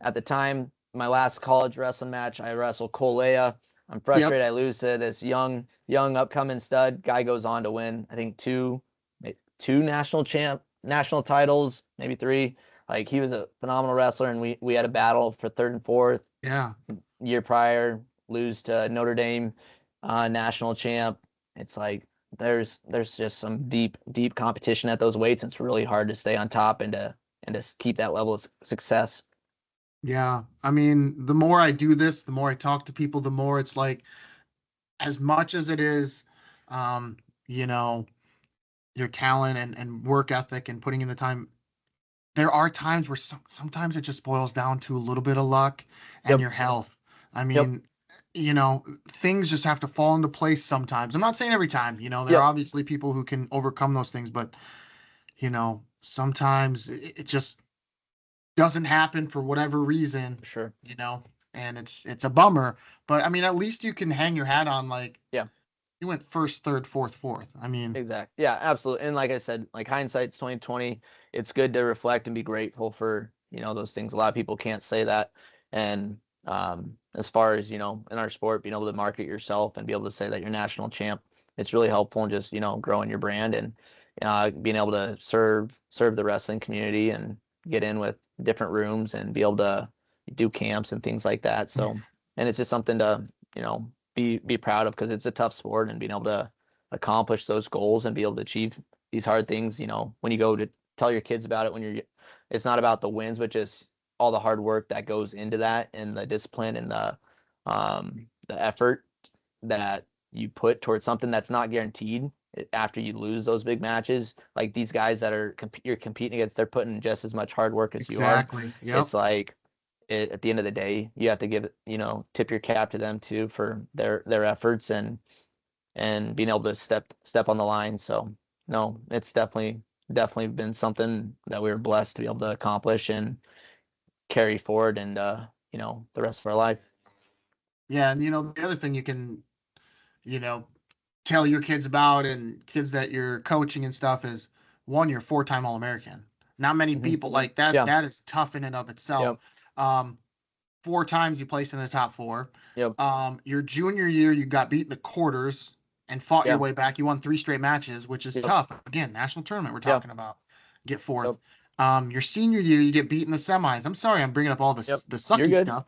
At the time, my last college wrestling match, I wrestled Colea. I'm frustrated. I lose to this young upcoming stud. Guy goes on to win, I think, two national titles, maybe 3. Like, he was a phenomenal wrestler, and we had a battle for 3rd and 4th. Yeah. Year prior, lose to Notre Dame, national champ. It's like there's just some deep competition at those weights. It's really hard to stay on top and to keep that level of success. Yeah, I mean, the more I do this, the more I talk to people, the more it's like, as much as it is, you know, your talent and work ethic and putting in the time, there are times where sometimes it just boils down to a little bit of luck and your health. I mean, you know, things just have to fall into place sometimes. I'm not saying every time, you know, there are obviously people who can overcome those things, but, you know, sometimes it just doesn't happen for whatever reason. Sure. You know, and it's a bummer, but I mean, at least you can hang your hat on, like, you went first, third, fourth. I mean, exactly. Yeah, absolutely. And like I said, like, hindsight's 2020. It's good to reflect and be grateful for, you know, those things. A lot of people can't say that. And as far as, you know, in our sport, being able to market yourself and be able to say that you're national champ, it's really helpful in just, you know, growing your brand and being able to serve the wrestling community and get in with different rooms and be able to do camps and things like that. So, and it's just something to, you know, be proud of, because it's a tough sport, and being able to accomplish those goals and be able to achieve these hard things, you know, when you go to tell your kids about it, it's not about the wins, but just all the hard work that goes into that, and the discipline and the effort that you put towards something that's not guaranteed after you lose those big matches. Like, these guys that you're competing against, they're putting just as much hard work as you are. Yep. It's like, at the end of the day, you have to give, you know, tip your cap to them too for their efforts and being able to step on the line. So no, it's definitely been something that we were blessed to be able to accomplish and carry forward and the rest of our life. Yeah, and the other thing you can, you know, tell your kids about and kids that you're coaching and stuff is one, you're four-time All-American. Not many Hmm. people like that. Yeah. That is tough in and of itself. Yep. Um, four times you placed in the top four. Yep. Your junior year, you got beat in the quarters and fought your Yeah. way back. You won 3 straight matches, which is Yep. tough. Again, national tournament we're Yeah. talking about. Get fourth. Yep. Your senior year, you get beat in the semis. I'm sorry, I'm bringing up all Yep. the You're sucky good. stuff.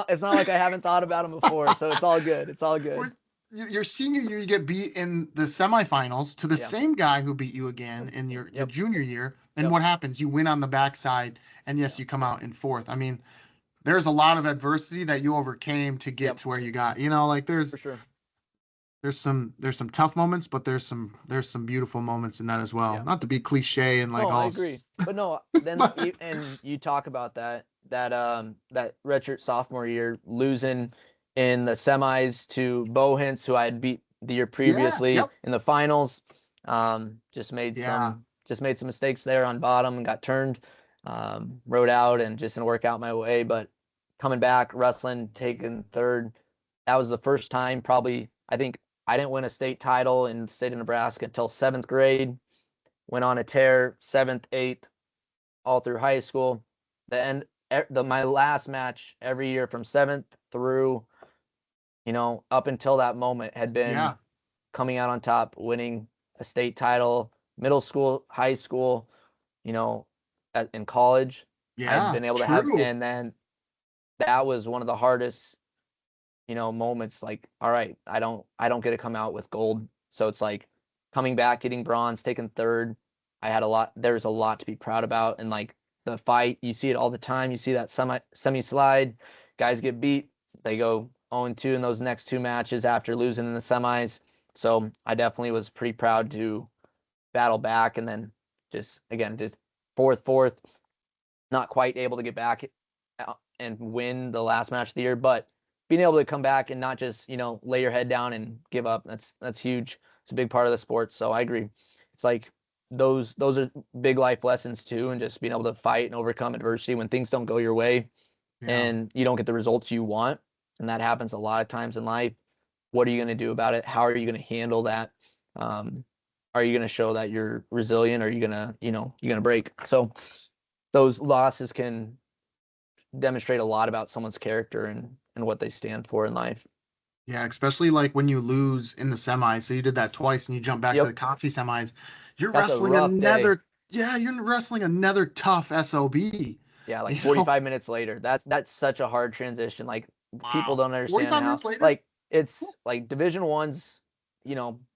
It's not like I haven't thought about them before, so it's all good. It's all good. Your senior year, you get beat in the semifinals to the Yeah. same guy who beat you again in your Yep. junior year. And Yep. what happens? You win on the backside, and yes, you come out in fourth. I mean, there's a lot of adversity that you overcame to get Yep. to where you got. Like For sure. there's some tough moments, but there's some beautiful moments in that as well. Yeah. Not to be cliche and like No, all. I agree. But no, then But and you talk about that redshirt sophomore year losing in the semis to Bo Hintz, who I had beat the year previously yep. in the finals. Just made Yeah. some mistakes there on bottom and got turned. Rode out and just didn't work out my way. But coming back, wrestling, taking third. That was the first time probably I think I didn't win a state title in the state of Nebraska until 7th grade. Went on a tear, 7th, 8th, all through high school. My last match every year from 7th through, up until that moment had been Yeah. coming out on top, winning a state title, middle school, high school, in college. I'd Yeah. been able to have, True. and then that was one of the hardest, moments. Like, all right, I don't get to come out with gold, so it's like coming back, getting bronze, taking third. There's a lot to be proud about, and like the fight, you see it all the time. You see that semi slide, guys get beat, they go 0-2 in those next two matches after losing in the semis. So I definitely was pretty proud to battle back, and then just fourth, not quite able to get back and win the last match of the year, but being able to come back and not just lay your head down and give up. That's huge. It's a big part of the sport. So I agree. It's like those are big life lessons too, and just being able to fight and overcome adversity when things don't go your way and you don't get the results you want, and that happens a lot of times in life. What are you going to do about it? How are you going to handle that? Are you going to show that you're resilient? Or are you going to you're going to break? So those losses can demonstrate a lot about someone's character and what they stand for in life. Yeah, especially like when you lose in the semis. So you did that twice and you jump back to the Conci semis. You're That's wrestling you're wrestling another tough SOB. Yeah, like 45 minutes later. That's such a hard transition. Like people don't understand 45 how minutes later? like it's like Division One's,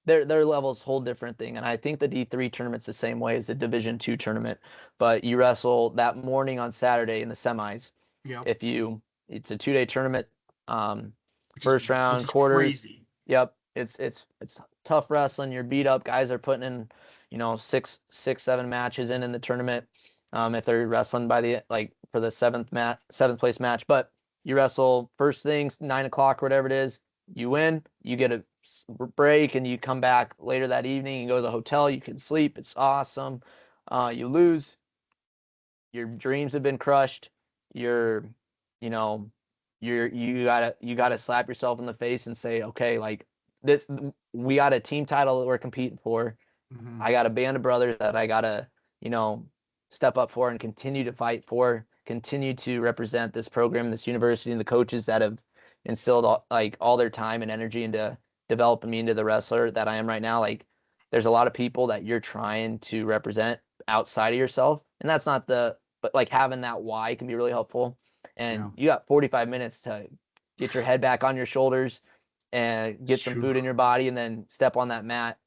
their levels whole different thing. And I think the D3 tournament's the same way as the Division 2 tournament. But you wrestle that morning on Saturday in the semis. Yeah. It's a 2-day tournament. First round, quarters. Crazy. Yep. It's tough wrestling. You're beat up. Guys are putting in, 6-7 matches in the tournament. If they're wrestling for the seventh place match, but you wrestle first things 9 o'clock or whatever it is, you win, you get a break, and you come back later that evening. You go to the hotel, you can sleep. It's awesome. You lose, your dreams have been crushed. You gotta slap yourself in the face and say, okay, like this, we got a team title that we're competing for. Mm-hmm. I got a band of brothers that I gotta, step up for and continue to fight for, continue to represent this program, this university, and the coaches that have instilled all their time and energy into developing me into the wrestler that I am right now. Like, there's a lot of people that you're trying to represent outside of yourself, and that's not but like having that why can be really helpful. And you got 45 minutes to get your head back on your shoulders and get some food in your body, and then step on that mat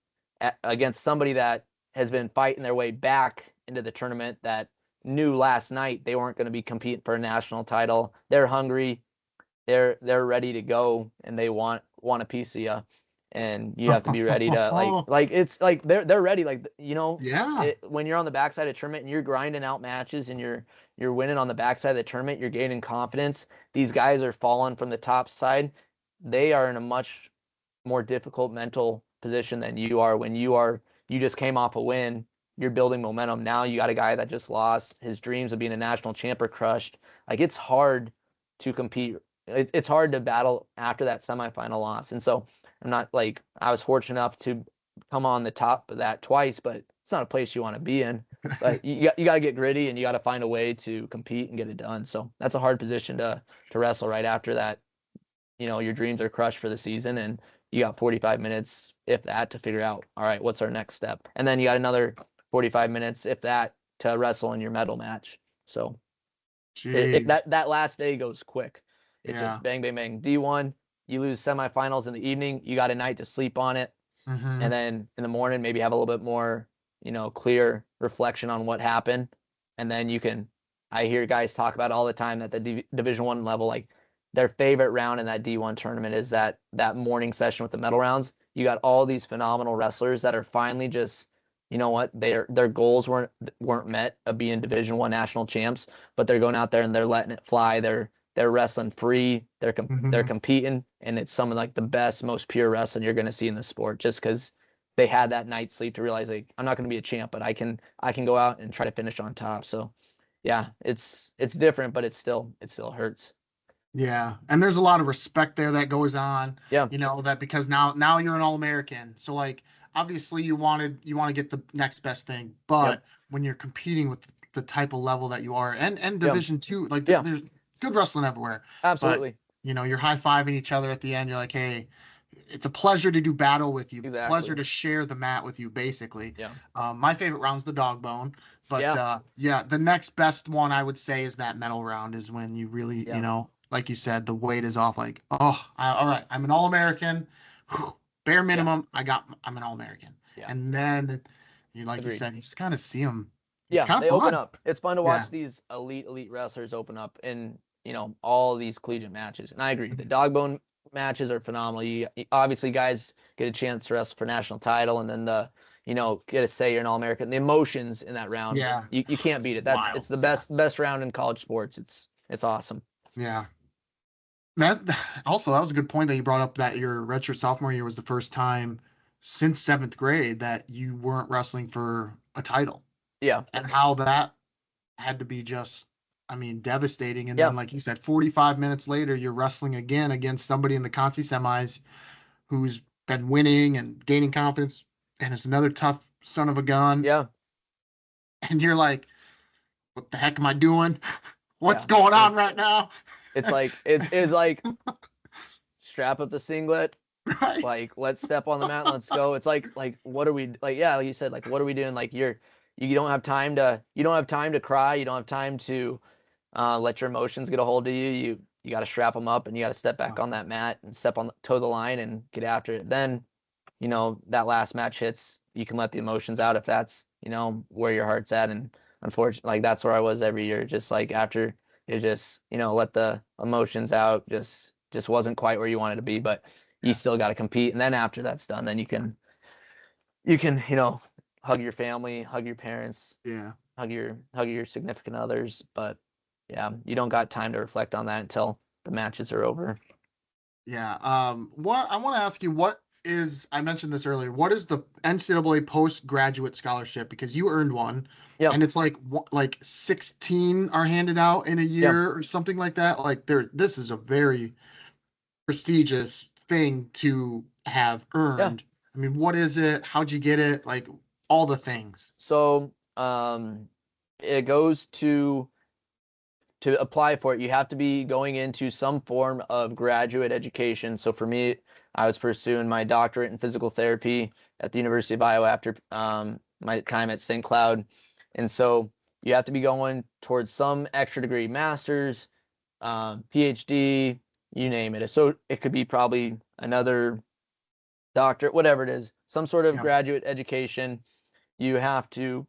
against somebody that has been fighting their way back into the tournament, that knew last night they weren't going to be competing for a national title. They're hungry, they're ready to go, and they want a piece of you, and you have to be ready to like it's like they're ready, when you're on the backside of tournament and you're grinding out matches and you're winning on the backside of the tournament, you're gaining confidence. These guys are falling from the top side. They are in a much more difficult mental position than you are when you are you just came off a win. You're building momentum. Now you got a guy that just lost. His dreams of being a national champ are crushed. Like, it's hard to compete. It's hard to battle after that semifinal loss. And so I'm not like, I was fortunate enough to come on the top of that twice, but it's not a place you want to be in. But you got to get gritty, and you got to find a way to compete and get it done. So that's a hard position to wrestle right after that. Your dreams are crushed for the season, and you got 45 minutes, if that, to figure out, all right, what's our next step? And then you got another 45 minutes, if that, to wrestle in your medal match. So that last day goes quick. It's just bang, bang, bang. D1, you lose semifinals in the evening. You got a night to sleep on it. Mm-hmm. And then in the morning, maybe have a little bit more, clear reflection on what happened. And then I hear guys talk about all the time that the Division I level, like, their favorite round in that D1 tournament is that morning session with the medal rounds. You got all these phenomenal wrestlers that are finally just, you know what, their goals weren't met of being Division I national champs, but they're going out there and they're letting it fly. They're wrestling free. They're competing, and it's some of like the best, most pure wrestling you're going to see in the sport, just because they had that night's sleep to realize, like, I'm not going to be a champ, but I can go out and try to finish on top. So yeah, it's different, but it still hurts. Yeah, and there's a lot of respect there that goes on. Yeah. That because now you're an All-American. So, like, obviously you want to get the next best thing, but when you're competing with the type of level that you are, and Division II, like, there's good wrestling everywhere. Absolutely. But, you're high-fiving each other at the end. You're like, hey, it's a pleasure to do battle with you. Exactly. Pleasure to share the mat with you, basically. Yeah. My favorite round's the dog bone. But the next best one I would say is that medal round, is when you really, like you said, the weight is off. Like, all right, I'm an All-American. Bare minimum, I'm an All-American. Yeah. And then, you said, you just kind of see them. They open up. It's fun to watch these elite wrestlers open up in, all these collegiate matches. And I agree. The dog bone matches are phenomenal. You obviously, guys get a chance to wrestle for national title, and then get to say you're an All-American. The emotions in that round, you can't beat it. It's the best round in college sports. It's awesome. Yeah. That was a good point that you brought up, that your redshirt sophomore year was the first time since 7th grade that you weren't wrestling for a title. Yeah. And how that had to be just, devastating. And then, like you said, 45 minutes later, you're wrestling again against somebody in the Conci semis who's been winning and gaining confidence, and it's another tough son of a gun. Yeah. And you're like, what the heck am I doing? What's going on right now? It's like strap up the singlet, right? Like, let's step on the mat, let's go. It's like what are we, like, like you said, like, what are we doing? Like, you don't have time to cry, you don't have time to let your emotions get a hold of you. You got to strap them up, and you got to step back on that mat and toe the line and get after it. Then, that last match hits, you can let the emotions out if that's, where your heart's at. And unfortunately, like, that's where I was every year, just like after it, just, let the emotions out, just wasn't quite where you wanted to be, but you still got to compete. And then after that's done, then you can hug your family, hug your parents, hug your significant others. But you don't got time to reflect on that until the matches are over. What I want to ask you, I mentioned this earlier, what is the NCAA postgraduate scholarship? Because you earned one. Yeah. And it's like 16 are handed out in a year or something like that. Like, this is a very prestigious thing to have earned. Yeah. What is it? How'd you get it? Like, all the things. So, it goes to apply for it, you have to be going into some form of graduate education. So for me, I was pursuing my doctorate in physical therapy at the University of Iowa after my time at St. Cloud. And so you have to be going towards some extra degree, master's, PhD, you name it. So it could be probably another doctorate, whatever it is, some sort of graduate education. You have to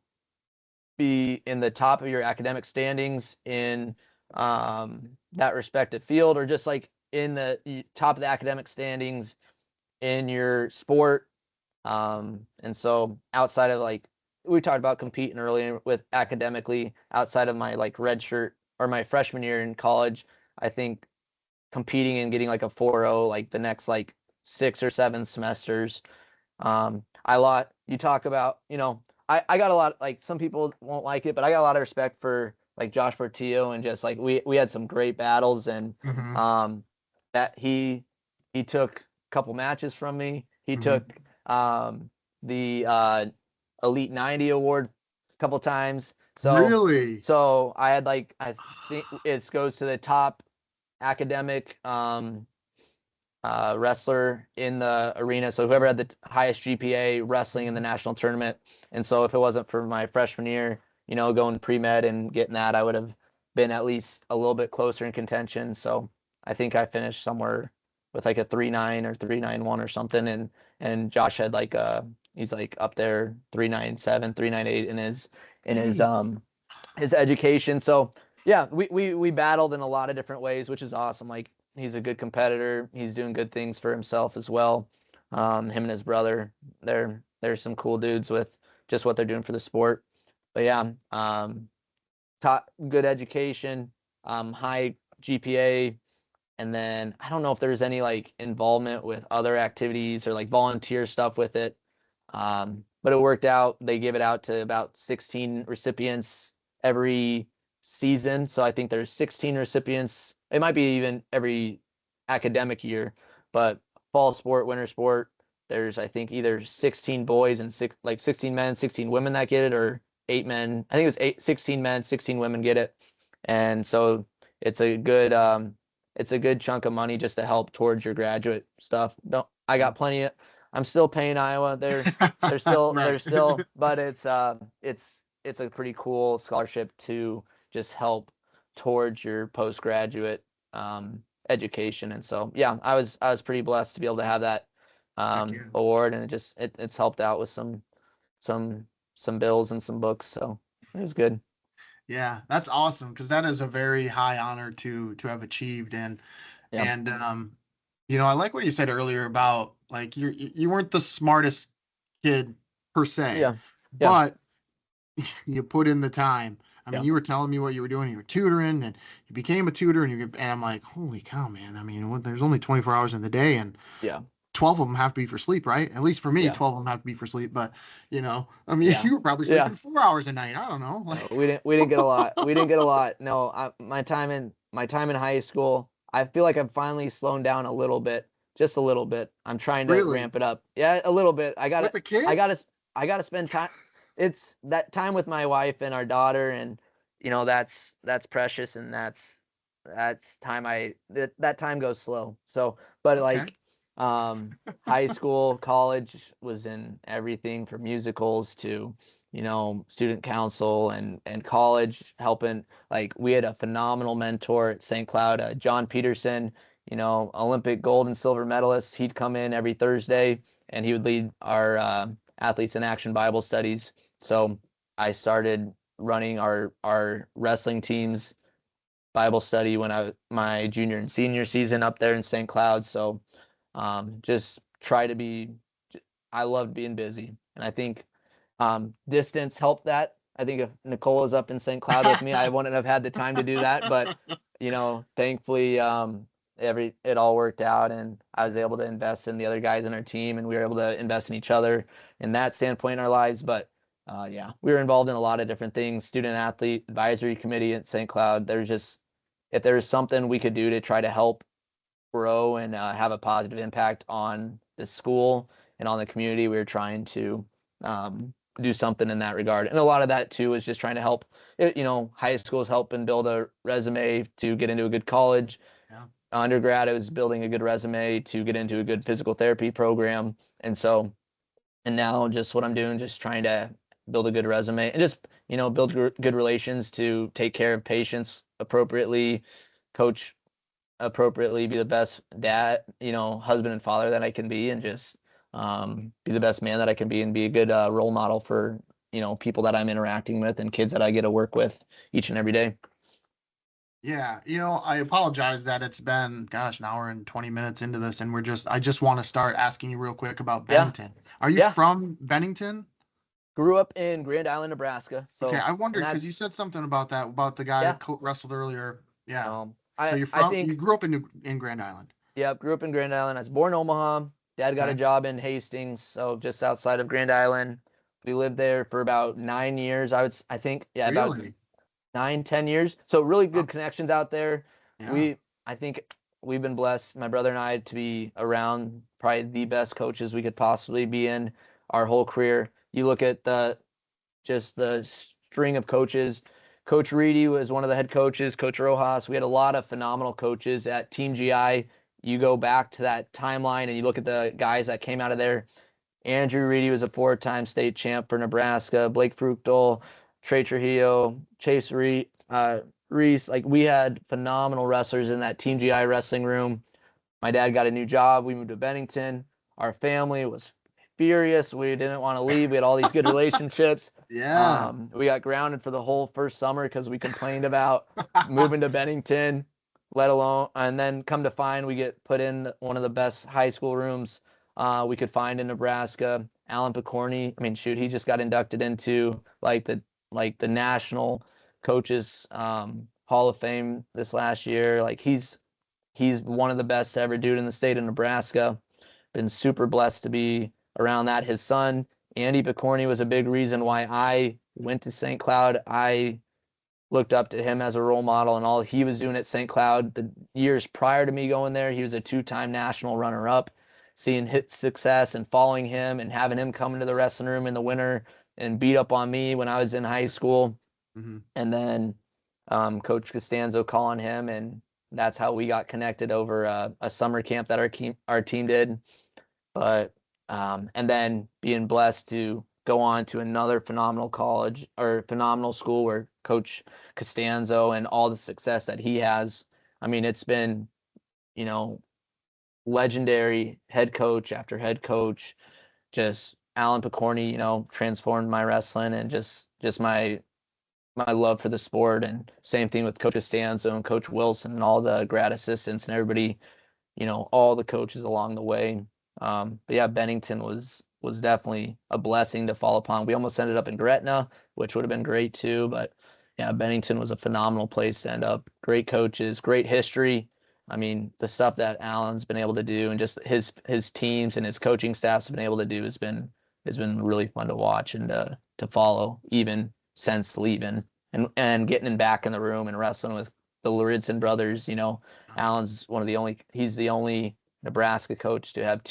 be in the top of your academic standings in that respective field, or just like in the top of the academic standings in your sport. And so outside of, like, we talked about competing earlier with academically, outside of my like red shirt or my freshman year in college, I think competing and getting like a 4.0 like the next like 6 or 7 semesters You talk about, I got a lot, like some people won't like it, but I got a lot of respect for like Josh Portillo, and just like we had some great battles, and Mm-hmm. um that he took a couple matches from me. He Mm-hmm. took the Elite 90 award a couple times. So Really? I had like, I think it goes to the top academic wrestler in the arena. So whoever had the highest GPA wrestling in the national tournament. And so if it wasn't for my freshman year, going pre-med and getting that, I would have been at least a little bit closer in contention. So I think I finished somewhere with like a 3.9 or 3.91 or something. And Josh had like he's like up there 3.97, 3.98 in Jeez. his education. So yeah, we battled in a lot of different ways, which is awesome. Like, he's a good competitor. He's doing good things for himself as well. Him and his brother, they're some cool dudes with just what they're doing for the sport. But yeah, taught good education, high GPA, and then I don't know if there's any like involvement with other activities or like volunteer stuff with it. But it worked out. They give it out to about 16 recipients every season. So I think there's 16 recipients. It might be even every academic year, but fall sport, winter sport, there's I think either 16 boys and 16 men, 16 women that get it, or 8 men. I think it was 16 men, 16 women get it. And so it's a good it's a good chunk of money just to help towards your graduate stuff. Don't I got plenty of I'm still paying Iowa. They're Right. still, but it's a pretty cool scholarship to just help towards your postgraduate education. And so yeah, I was pretty blessed to be able to have that Heck yeah. award, and it's helped out with some some bills and some books. So it was good. Yeah, that's awesome because that is a very high honor to have achieved. Yeah. And I like what you said earlier about like you weren't the smartest kid per se, Yeah. Yeah. but you put in the time. I mean, Yeah. you were telling me what you were doing. You were tutoring, and you became a tutor, and I'm like, holy cow, man. I mean, there's only 24 hours in the day, and Yeah. 12 of them have to be for sleep, right? At least for me, Yeah. 12 of them have to be for sleep. But I mean, Yeah. you were probably Yeah. sleeping 4 hours a night. I don't know. Like, No, we didn't get a lot. We didn't get a lot. No, my time in high school, I feel like I'm finally slowing down a little bit, just a little bit. I'm trying to really, ramp it up. Yeah, a little bit. with a I kid? gotta, I gotta spend time. It's that time with my wife and our daughter, and that's precious, and that's time that time goes slow. So, but Okay. like, high school, college was in everything from musicals to student council, and college helping. Like, we had a phenomenal mentor at St. Cloud, John Peterson, Olympic gold and silver medalist. He'd come in every Thursday, and he would lead our athletes in action Bible studies. So I started running our wrestling teams Bible study when my junior and senior season up there in St. Cloud. So just try to be. I loved being busy, and I think distance helped that. I think if Nicole was up in St. Cloud with me, I wouldn't have had the time to do that. But thankfully, it all worked out, and I was able to invest in the other guys in our team, and we were able to invest in each other in that standpoint in our lives. But yeah, we were involved in a lot of different things. Student athlete advisory committee at St. Cloud. There's just if there's something we could do to try to help grow and have a positive impact on the school and on the community, we were trying to do something in that regard. And a lot of that too is just trying to help. High schools helping build a resume to get into a good college. Yeah. Undergrad, it was building a good resume to get into a good physical therapy program. And now just what I'm doing, just trying to build a good resume and just build good relations to take care of patients appropriately, coach appropriately, be the best dad, husband and father that I can be, and just be the best man that I can be, and be a good role model for people that I'm interacting with and kids that I get to work with each and every day. Yeah, I apologize that it's been, gosh, an hour and 20 minutes into this, and I just want to start asking you real quick about Yeah, Bennington. Are you yeah. from Bennington? Grew up in Grand Island, Nebraska. Okay, So, I and wondered because you that's said something about that, about the guy yeah. that wrestled earlier. Yeah. So I you think grew up in Grand Island. yeah. Grew up in Grand Island. I was born in Omaha. Dad got a Okay. job in Hastings, so just outside of Grand Island. We lived there for about 9 years. I think, yeah, about Really? 9, 10 years. So really Oh, good connections out there. yeah. I think we've been blessed, my brother and I, to be around probably the best coaches we could possibly be in our whole career. You look at just the string of coaches. Coach Reedy was one of the head coaches. Coach Rojas. We had a lot of phenomenal coaches at Team GI. You go back to that timeline and you look at the guys that came out of there. Andrew Reedy was a 4-time state champ for Nebraska. Blake Fruchtel, Trey Trujillo, Reese. Like, we had phenomenal wrestlers in that Team GI wrestling room. My dad got a new job. We moved to Bennington. Our family was furious. We didn't want to leave. We had all these good relationships. Yeah. We got grounded for the whole first summer because we complained about moving to Bennington, let alone, and then come to find we get put in one of the best high school rooms we could find in Nebraska. Alan Picorni, I mean, shoot, he just got inducted into the national coaches Hall of Fame this last year. Like, he's one of the best to ever do it in the state of Nebraska. Been super blessed to be around that. His son, Andy Picorni, was a big reason why I went to St. Cloud. I looked up to him as a role model and all he was doing at St. Cloud. The years prior to me going there, he was a 2-time national runner-up. Seeing his success and following him and having him come into the wrestling room in the winter and beat up on me when I was in high school. Hmm. And then Coach Costanzo calling him, and that's how we got connected over a summer camp that our team did. But and then being blessed to go on to another phenomenal college or phenomenal school where Coach Costanzo and all the success that he has. I mean, it's been, you know, legendary head coach after head coach. Just Alan Picorni, transformed my wrestling and just my love for the sport. And same thing with Coach Costanzo and Coach Wilson and all the grad assistants and everybody, all the coaches along the way. But yeah, Bennington was definitely a blessing to fall upon. We almost ended up in Gretna, which would have been great too. But yeah, Bennington was a phenomenal place to end up. Great coaches, great history. I mean, the stuff that Alan's been able to do and just his teams and his coaching staffs have been able to do has been really fun to watch and to follow, even since leaving and getting him back in the room and wrestling with the Luridson brothers. Alan's he's the only Nebraska coach to have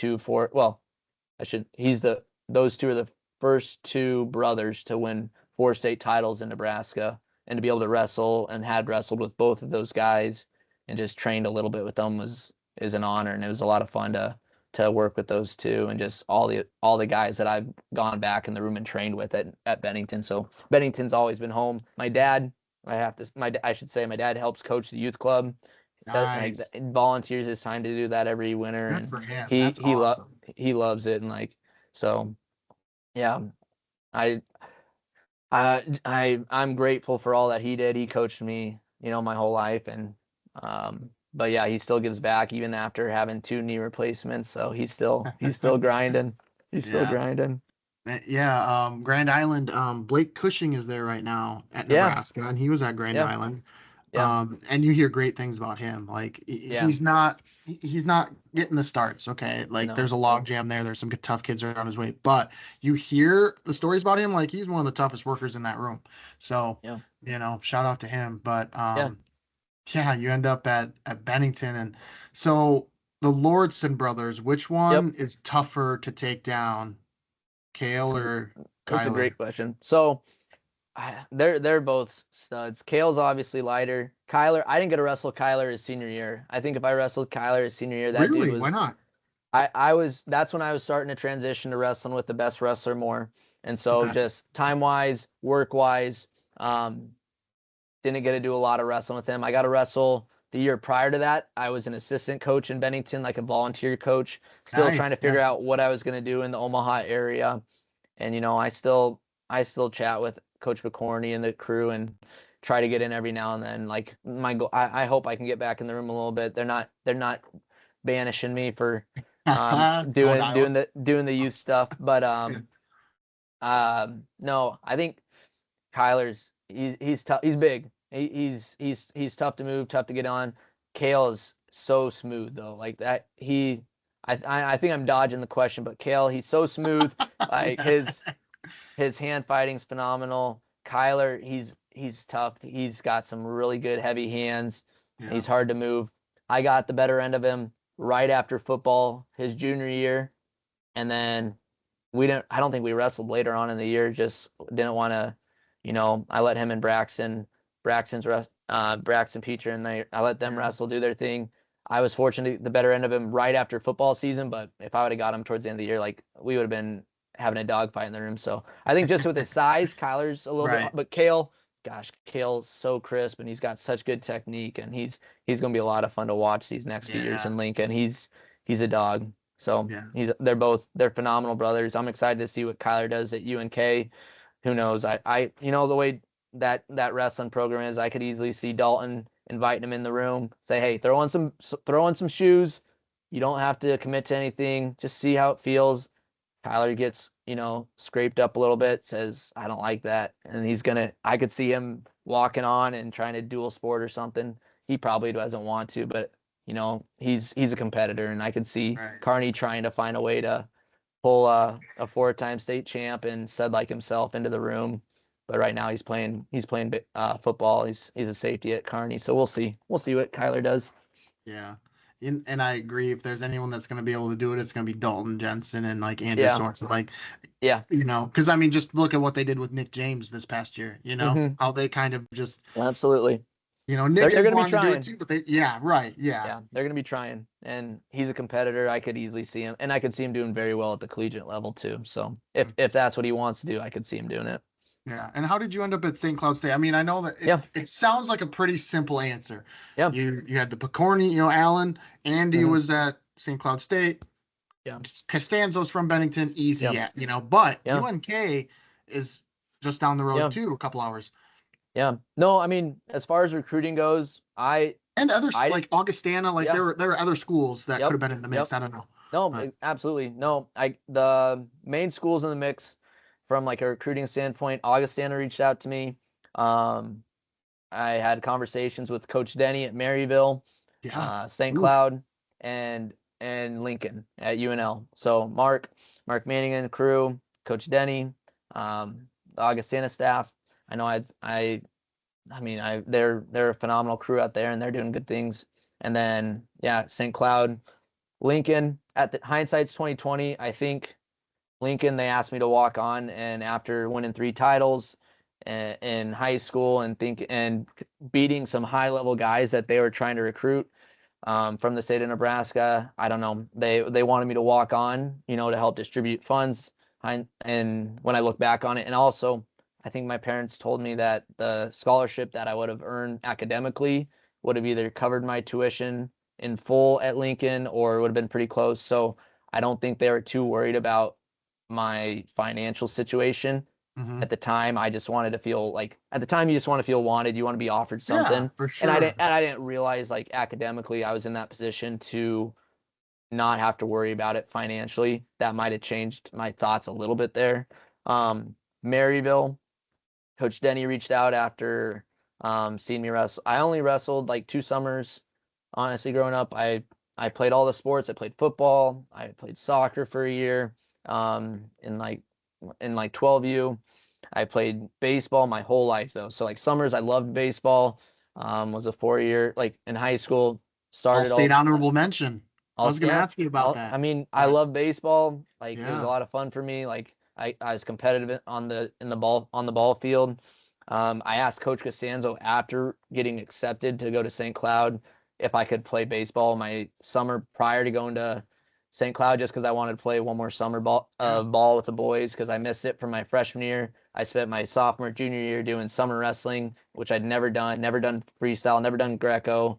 those two are the first two brothers to win 4 state titles in Nebraska, and to be able to wrestle and had wrestled with both of those guys and just trained a little bit with them is an honor, and it was a lot of fun to work with those two and just all the guys that I've gone back in the room and trained with at Bennington. So Bennington's always been home. My dad, I should say, my dad helps coach the youth club. Nice. Volunteers his time to do that every winter, Good and for him. he That's he lo- awesome. he loves it. And so yeah, I I'm grateful for all that he did. He coached me, my whole life, and but yeah, he still gives back even after having 2 knee replacements. So he's still grinding. He's still Yeah. grinding. Yeah, Grand Island. Blake Cushing is there right now at Yeah, Nebraska, and he was at Grand yeah, Island. yeah, And you hear great things about him. Like, yeah. he's not getting the starts. Okay, like, there's No, a log jam there. There's some good tough kids around his way, but you hear the stories about him. Like, he's one of the toughest workers in that room. So, yeah, shout out to him. But yeah. yeah, you end up at Bennington, and so the Lordson brothers. Which Yep. one is tougher to take down, That's Kale a or that's a Kyler? great question. So they're both studs. Kale's obviously lighter. Kyler, I didn't get to wrestle Kyler his senior year. I think if I wrestled Kyler his senior year, that dude Really? Why was not? that's when I was starting to transition to wrestling with the best wrestler more. And so Okay. just time wise, work wise, didn't get to do a lot of wrestling with him. I got to wrestle the year prior to that. I was an assistant coach in Bennington, like a volunteer coach, still trying to Nice. Yeah. figure out what I was going to do in the Omaha area. And I still chat with Coach McCorney and the crew and try to get in every now and then. Like, my goal, I hope I can get back in the room a little bit. They're not banishing me for Going doing the youth stuff, but Yeah. no, I think he's tough. He's big. He's tough to move, tough to get on. Kale is so smooth though. Like that, I think I'm dodging the question, but Kale, he's so smooth. Like his hand fighting's phenomenal. Kyler, he's tough. He's got some really good heavy hands. Yeah. He's hard to move. I got the better end of him right after football his junior year, and then I don't think we wrestled later on in the year. Just didn't want to, I let him and Braxton Peacher, and I let them wrestle, do their thing. I was fortunate the better end of him right after football season, but if I would have got him towards the end of the year, like we would have been having a dogfight in the room. So I think just with his size, Kyler's a little bit, but Kale's so crisp, and he's got such good technique, and he's going to be a lot of fun to watch these next few years in Lincoln. He's a dog. So they're phenomenal brothers. I'm excited to see what Kyler does at UNK. Who knows? The way that wrestling program is, I could easily see Dalton inviting him in the room, say, hey, throw on some shoes. You don't have to commit to anything. Just see how it feels. Kyler gets, scraped up a little bit, says, I don't like that. And I could see him walking on and trying to dual sport or something. He probably doesn't want to, but he's a competitor, and I could see Carney trying to find a way to pull a 4-time state champ and said like himself into the room. But right now he's playing football. He's a safety at Carney, so we'll see what Kyler does. Yeah. And I agree. If there's anyone that's going to be able to do it, it's going to be Dalton Jensen and like Andrew Sorensen. Like, because I mean, just look at what they did with Nick James this past year. How they kind of just absolutely. Nick they're going to be trying. To do it too, but yeah, they're going to be trying, and he's a competitor. I could easily see him, and I could see him doing very well at the collegiate level too. So if that's what he wants to do, I could see him doing it. Yeah. And how did you end up at St. Cloud State? I mean, I know that it sounds like a pretty simple answer. Yeah. You had the Picorni, Allen, Andy was at St. Cloud State. Yeah. Costanzo's from Bennington, easy but UNK is just down the road too, a couple hours. Yeah. No, I mean, as far as recruiting goes, like Augustana, like there were other schools that could have been in the mix. I don't know. No, absolutely. No, the main schools in the mix from like a recruiting standpoint, Augustana reached out to me. I had conversations with Coach Denny at Maryville, St. Cloud, and Lincoln at UNL. So Mark Manningham crew, Coach Denny, the Augustana staff. I know they're a phenomenal crew out there, and they're doing good things. And then St. Cloud, Lincoln. At the hindsight's 2020, I think Lincoln, they asked me to walk on, and after winning 3 titles in high school and beating some high level guys that they were trying to recruit from the state of Nebraska, I don't know, they wanted me to walk on, to help distribute funds. And when I look back on it, and also I think my parents told me that the scholarship that I would have earned academically would have either covered my tuition in full at Lincoln or would have been pretty close. So I don't think they were too worried about my financial situation. At the time, I just wanted to feel like, at the time you just want to feel wanted, you want to be offered something. Yeah, for sure. And I didn't realize like academically I was in that position to not have to worry about it financially. That might have changed my thoughts a little bit there. Maryville, Coach Denny reached out after seeing me wrestle. I only wrestled like 2 summers, honestly, growing up. I played all the sports. I played football. I played soccer for a year. In 12U, I played baseball my whole life though. So like summers, I loved baseball. Was a 4-year, like in high school, started all state honorable mention. I was going to ask you about that. I mean, I love baseball. Like it was a lot of fun for me. Like I was competitive on the ball field. I asked Coach Costanzo after getting accepted to go to St. Cloud if I could play baseball my summer prior to going to St. Cloud, just because I wanted to play one more summer ball with the boys, because I missed it from my freshman year. I spent my sophomore, junior year doing summer wrestling, which I'd never done freestyle, never done Greco.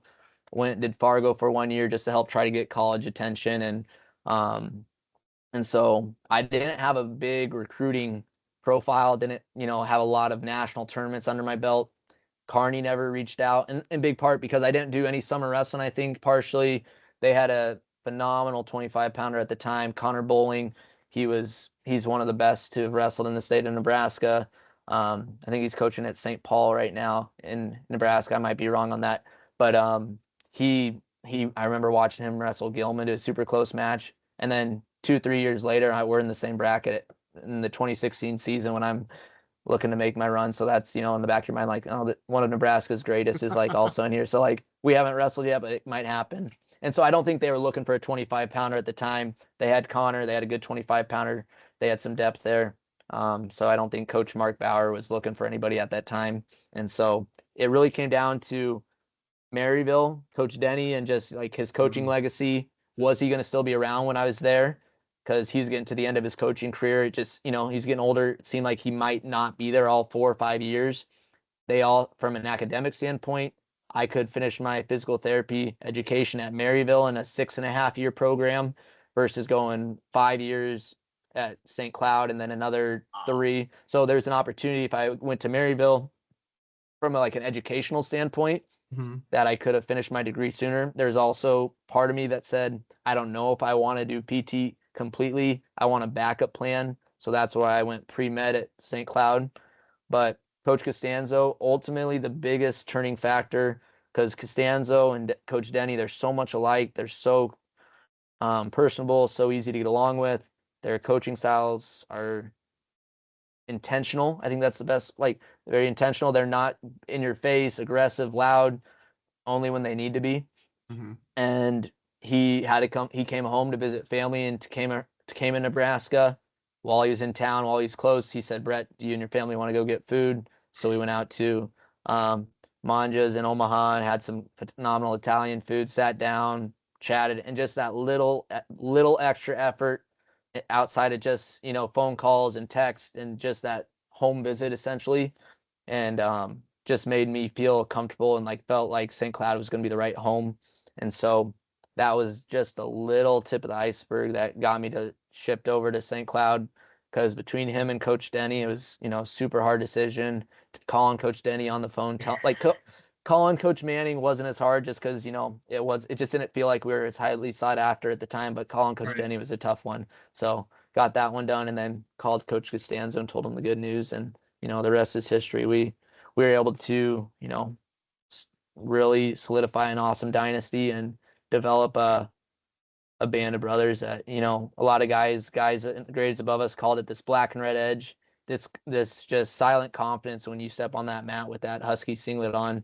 Did Fargo for 1 year just to help try to get college attention. And so I didn't have a big recruiting profile, didn't, have a lot of national tournaments under my belt. Carney never reached out, and in big part because I didn't do any summer wrestling. I think partially they had a phenomenal 25-pounder at the time, Connor Bowling. He's one of the best to have wrestled in the state of Nebraska. I think he's coaching at St. Paul right now in Nebraska. I might be wrong on that, but I remember watching him wrestle Gilman to a super close match. And then 2-3 years later, we're in the same bracket in the 2016 season when I'm looking to make my run. So that's, in the back of your mind, like, oh, one of Nebraska's greatest is like also in here. So like we haven't wrestled yet, but it might happen. And so I don't think they were looking for a 25 pounder at the time. They had Connor, they had a good 25 pounder. They had some depth there. So I don't think Coach Mark Bauer was looking for anybody at that time. And so it really came down to Maryville, Coach Denny, and just like his coaching legacy. Was he going to still be around when I was there? Because he's getting to the end of his coaching career. It just, he's getting older. It seemed like he might not be there all 4 or 5 years. They all, from an academic standpoint, I could finish my physical therapy education at Maryville in a 6.5-year program versus going 5 years at St. Cloud and then another 3. So there's an opportunity if I went to Maryville from like an educational standpoint that I could have finished my degree sooner. There's also part of me that said, I don't know if I want to do PT completely. I want a backup plan. So that's why I went pre-med at St. Cloud. But Coach Costanzo, ultimately the biggest turning factor, because Costanzo and Coach Denny, they're so much alike. They're so personable, so easy to get along with. Their coaching styles are intentional. I think that's the best, like very intentional. They're not in your face, aggressive, loud, only when they need to be. And he came home to visit family and came in Nebraska while he was in town, while he's close. He said, Brett, do you and your family want to go get food? So we went out to Manja's in Omaha and had some phenomenal Italian food, sat down, chatted, and just that little extra effort outside of just, phone calls and text and just that home visit essentially. And just made me feel comfortable and like felt like St. Cloud was going to be the right home. And so that was just a little tip of the iceberg that got me to shipped over to St. Cloud, because between him and Coach Denny, it was, super hard decision to call on Coach Denny on the phone. Calling Coach Manning wasn't as hard just because, it just didn't feel like we were as highly sought after at the time, but calling Coach Denny was a tough one. So got that one done and then called Coach Costanzo and told him the good news. And, the rest is history. We were able to, really solidify an awesome dynasty and develop a band of brothers that, a lot of guys in the grades above us called it this black and red edge. This just silent confidence when you step on that mat with that Husky singlet on,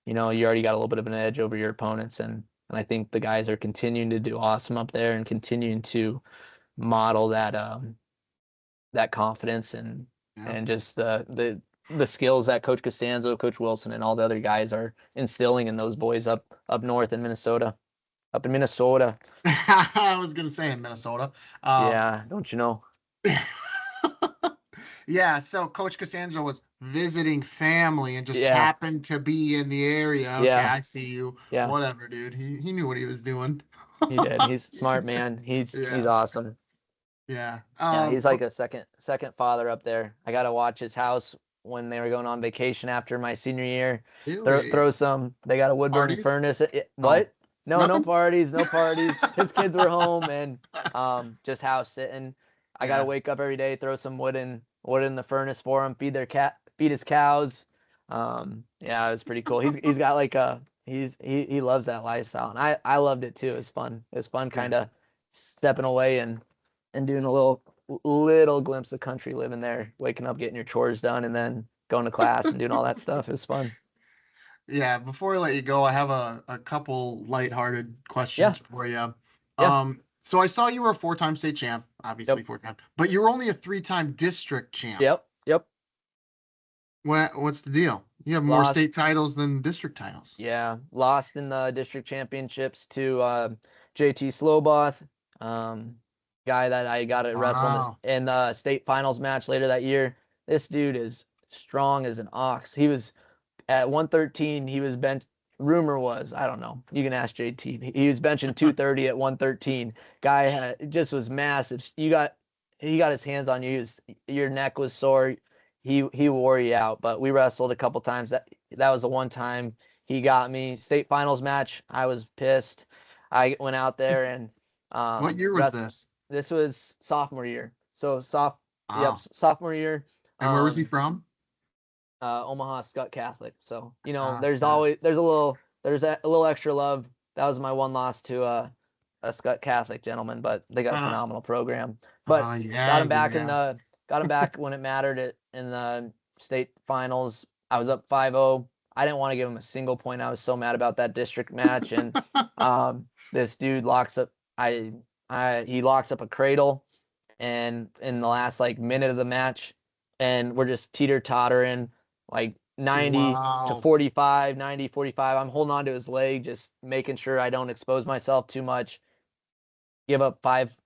you already got a little bit of an edge over your opponents. And I think the guys are continuing to do awesome up there and continuing to model that confidence and just the skills that Coach Costanzo, Coach Wilson, and all the other guys are instilling in those boys up north in Minnesota. Up in Minnesota. I was going to say in Minnesota. Yeah, don't you know? Yeah, so Coach Costanzo was visiting family and just happened to be in the area. Okay, I see you. Yeah. Whatever, dude. He knew what he was doing. He did. He's a smart man. He's awesome. Yeah. He's like a second father up there. I got to watch his house when they were going on vacation after my senior year. Really? Throw some. They got a wood burning furnace. What? Oh. No parties. His kids were home and just house sitting. I gotta wake up every day, throw some wood in the furnace for him, feed his cows. It was pretty cool. He's got like he loves that lifestyle, and I loved it too. It was fun. It was fun kind of stepping away and doing a little glimpse of country living there, waking up, getting your chores done, and then going to class and doing all that stuff. It was fun. Yeah, before I let you go, I have a couple lighthearted questions for you. Yeah. So I saw you were a 4-time state champ, obviously 4-time, but you were only a 3-time district champ. Yep. What's the deal? You have more state titles than district titles. Yeah, lost in the district championships to JT Slowboth, guy that I got to wrestle in the state finals match later that year. This dude is strong as an ox. He was at 113, he was bench. Rumor was, I don't know. You can ask JT. He was benching 230 at 113. Guy just was massive. He got his hands on you. Your neck was sore. He wore you out. But we wrestled a couple times. That was the one time he got me. State finals match. I was pissed. I went out there and what year was this? This was sophomore year. So sophomore year. And where was he from? Omaha Scott Catholic. So, there's a little extra love. That was my one loss to a Scott Catholic gentleman, but they got a Uh, phenomenal program. But yeah, got him back when it mattered in the state finals. I was up 5-0. I didn't want to give him a single point. I was so mad about that district match, and this dude locks up. He locks up a cradle, and in the last like minute of the match, and we're just teeter-tottering like 90 to Wow. 45, 90, 45. I'm holding on to his leg, just making sure I don't expose myself too much. Give up 5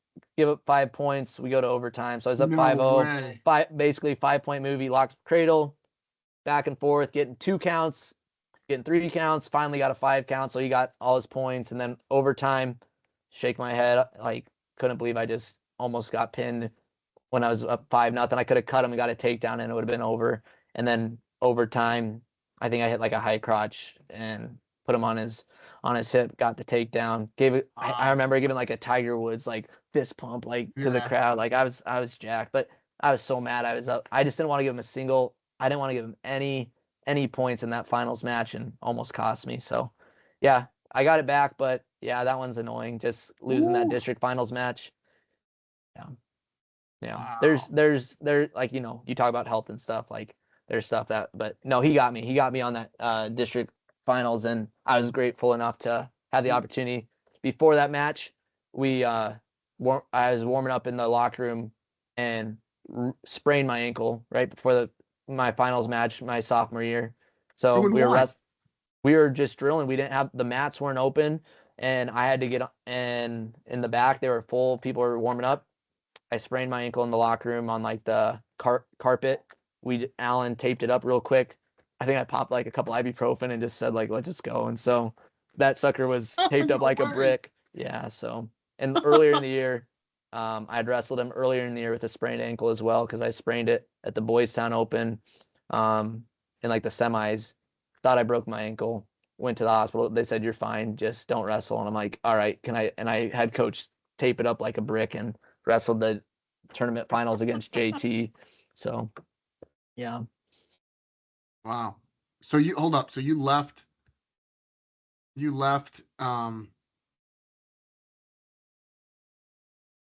points. We go to overtime. So I was up No 5-0. way. Basically 5-point movie, locks cradle, back and forth, getting 2 counts, getting 3 counts, finally got a 5 count. So he got all his points. And then overtime, shake my head, like couldn't believe I just almost got pinned when I was up 5-0. I could have cut him and got a takedown and it would have been over. And then overtime, I think I hit like a high crotch and put him on his hip, got the takedown. Gave it. I Wow. remember giving like a Tiger Woods like fist pump like to the Yeah. crowd. Like I was jacked, but I was so mad. I was up. I just didn't want to give him a single. I didn't want to give him any points in that finals match and almost cost me. So yeah, I got it back, but yeah, that one's annoying. Just losing that Ooh. district finals match. Yeah. Yeah. Wow. There like, you talk about health and stuff, like there's stuff that, but no, he got me. He got me on that district finals, and I was grateful enough to have the opportunity. Before that match, we I was warming up in the locker room and sprained my ankle right before my finals match my sophomore year. So Doing what? we were just drilling. We didn't have the mats weren't open, and I had to get, and in the back they were full. People were warming up. I sprained my ankle in the locker room on like the carpet. Alan taped it up real quick. I think I popped like a couple ibuprofen and just said like, let's just go. And so that sucker was taped up No like a way. brick. Yeah. So, and earlier in the year, I'd wrestled him earlier in the year with a sprained ankle as well, because I sprained it at the Boys Town Open, in like the semis. Thought I broke my ankle. Went to the hospital. They said you're fine, just don't wrestle. And I'm like, all right, can I? And I had coach tape it up like a brick and wrestled the tournament finals against JT. So yeah, Wow. So you hold up. So you left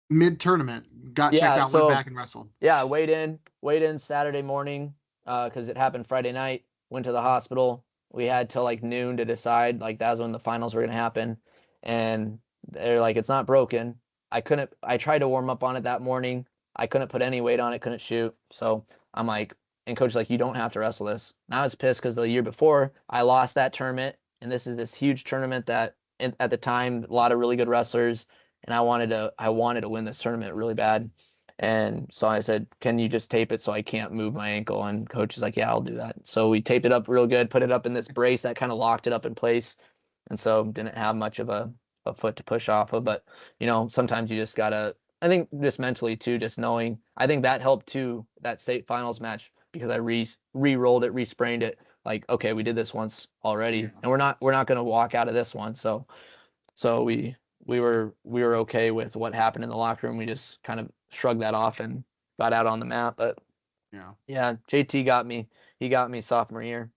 mid tournament, got checked yeah. out, went So back and wrestled. yeah, weighed in Saturday morning, because it happened Friday night. Went to the hospital. We had till like noon to decide. Like that was when the finals were gonna happen, and they're like, it's not broken. I tried to warm up on it that morning. I couldn't put any weight on it. Couldn't shoot. So I'm like, and coach's like, you don't have to wrestle this. And I was pissed because the year before I lost that tournament, and this is this huge tournament that at the time a lot of really good wrestlers, and I wanted to win this tournament really bad. And so I said, can you just tape it so I can't move my ankle? And coach is like, yeah, I'll do that. So we taped it up real good, put it up in this brace that kind of locked it up in place. And so didn't have much of a foot to push off of. But, sometimes you just gotta, I think just mentally too, just knowing, I think that helped too, that state finals match, because I re-rolled it, re-sprained it. Like, okay, we did this once already, Yeah. and we're not going to walk out of this one. So we were okay with what happened in the locker room. We just kind of shrugged that off and got out on the mat. But Yeah. yeah, JT got me. He got me sophomore year.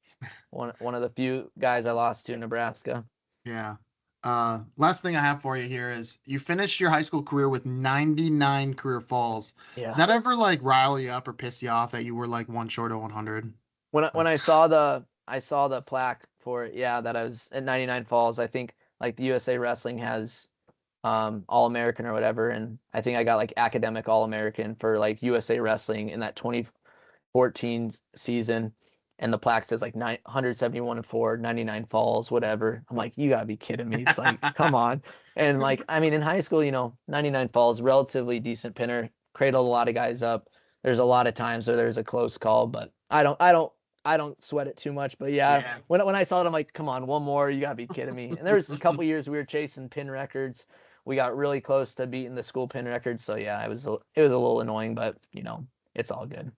One of the few guys I lost to Nebraska. Yeah. Last thing I have for you here is you finished your high school career with 99 career falls. Does Yeah. that ever like rile you up or piss you off that you were like one short of 100? When Like, I saw the plaque for it, yeah, that I was at 99 falls. I think like the USA Wrestling has All American or whatever, and I think I got like academic All American for like USA Wrestling in that 2014 season, and the plaque says like 171 and 4, 99 falls, whatever. I'm like, you gotta be kidding me. It's like, come on. And like, I mean, in high school, 99 falls, relatively decent pinner, cradled a lot of guys up. There's a lot of times where there's a close call, but I don't sweat it too much. But yeah, yeah. when I saw it, I'm like, come on, one more, you gotta be kidding me. And there was a couple years we were chasing pin records. We got really close to beating the school pin record. So yeah, it was a little annoying, but it's all good.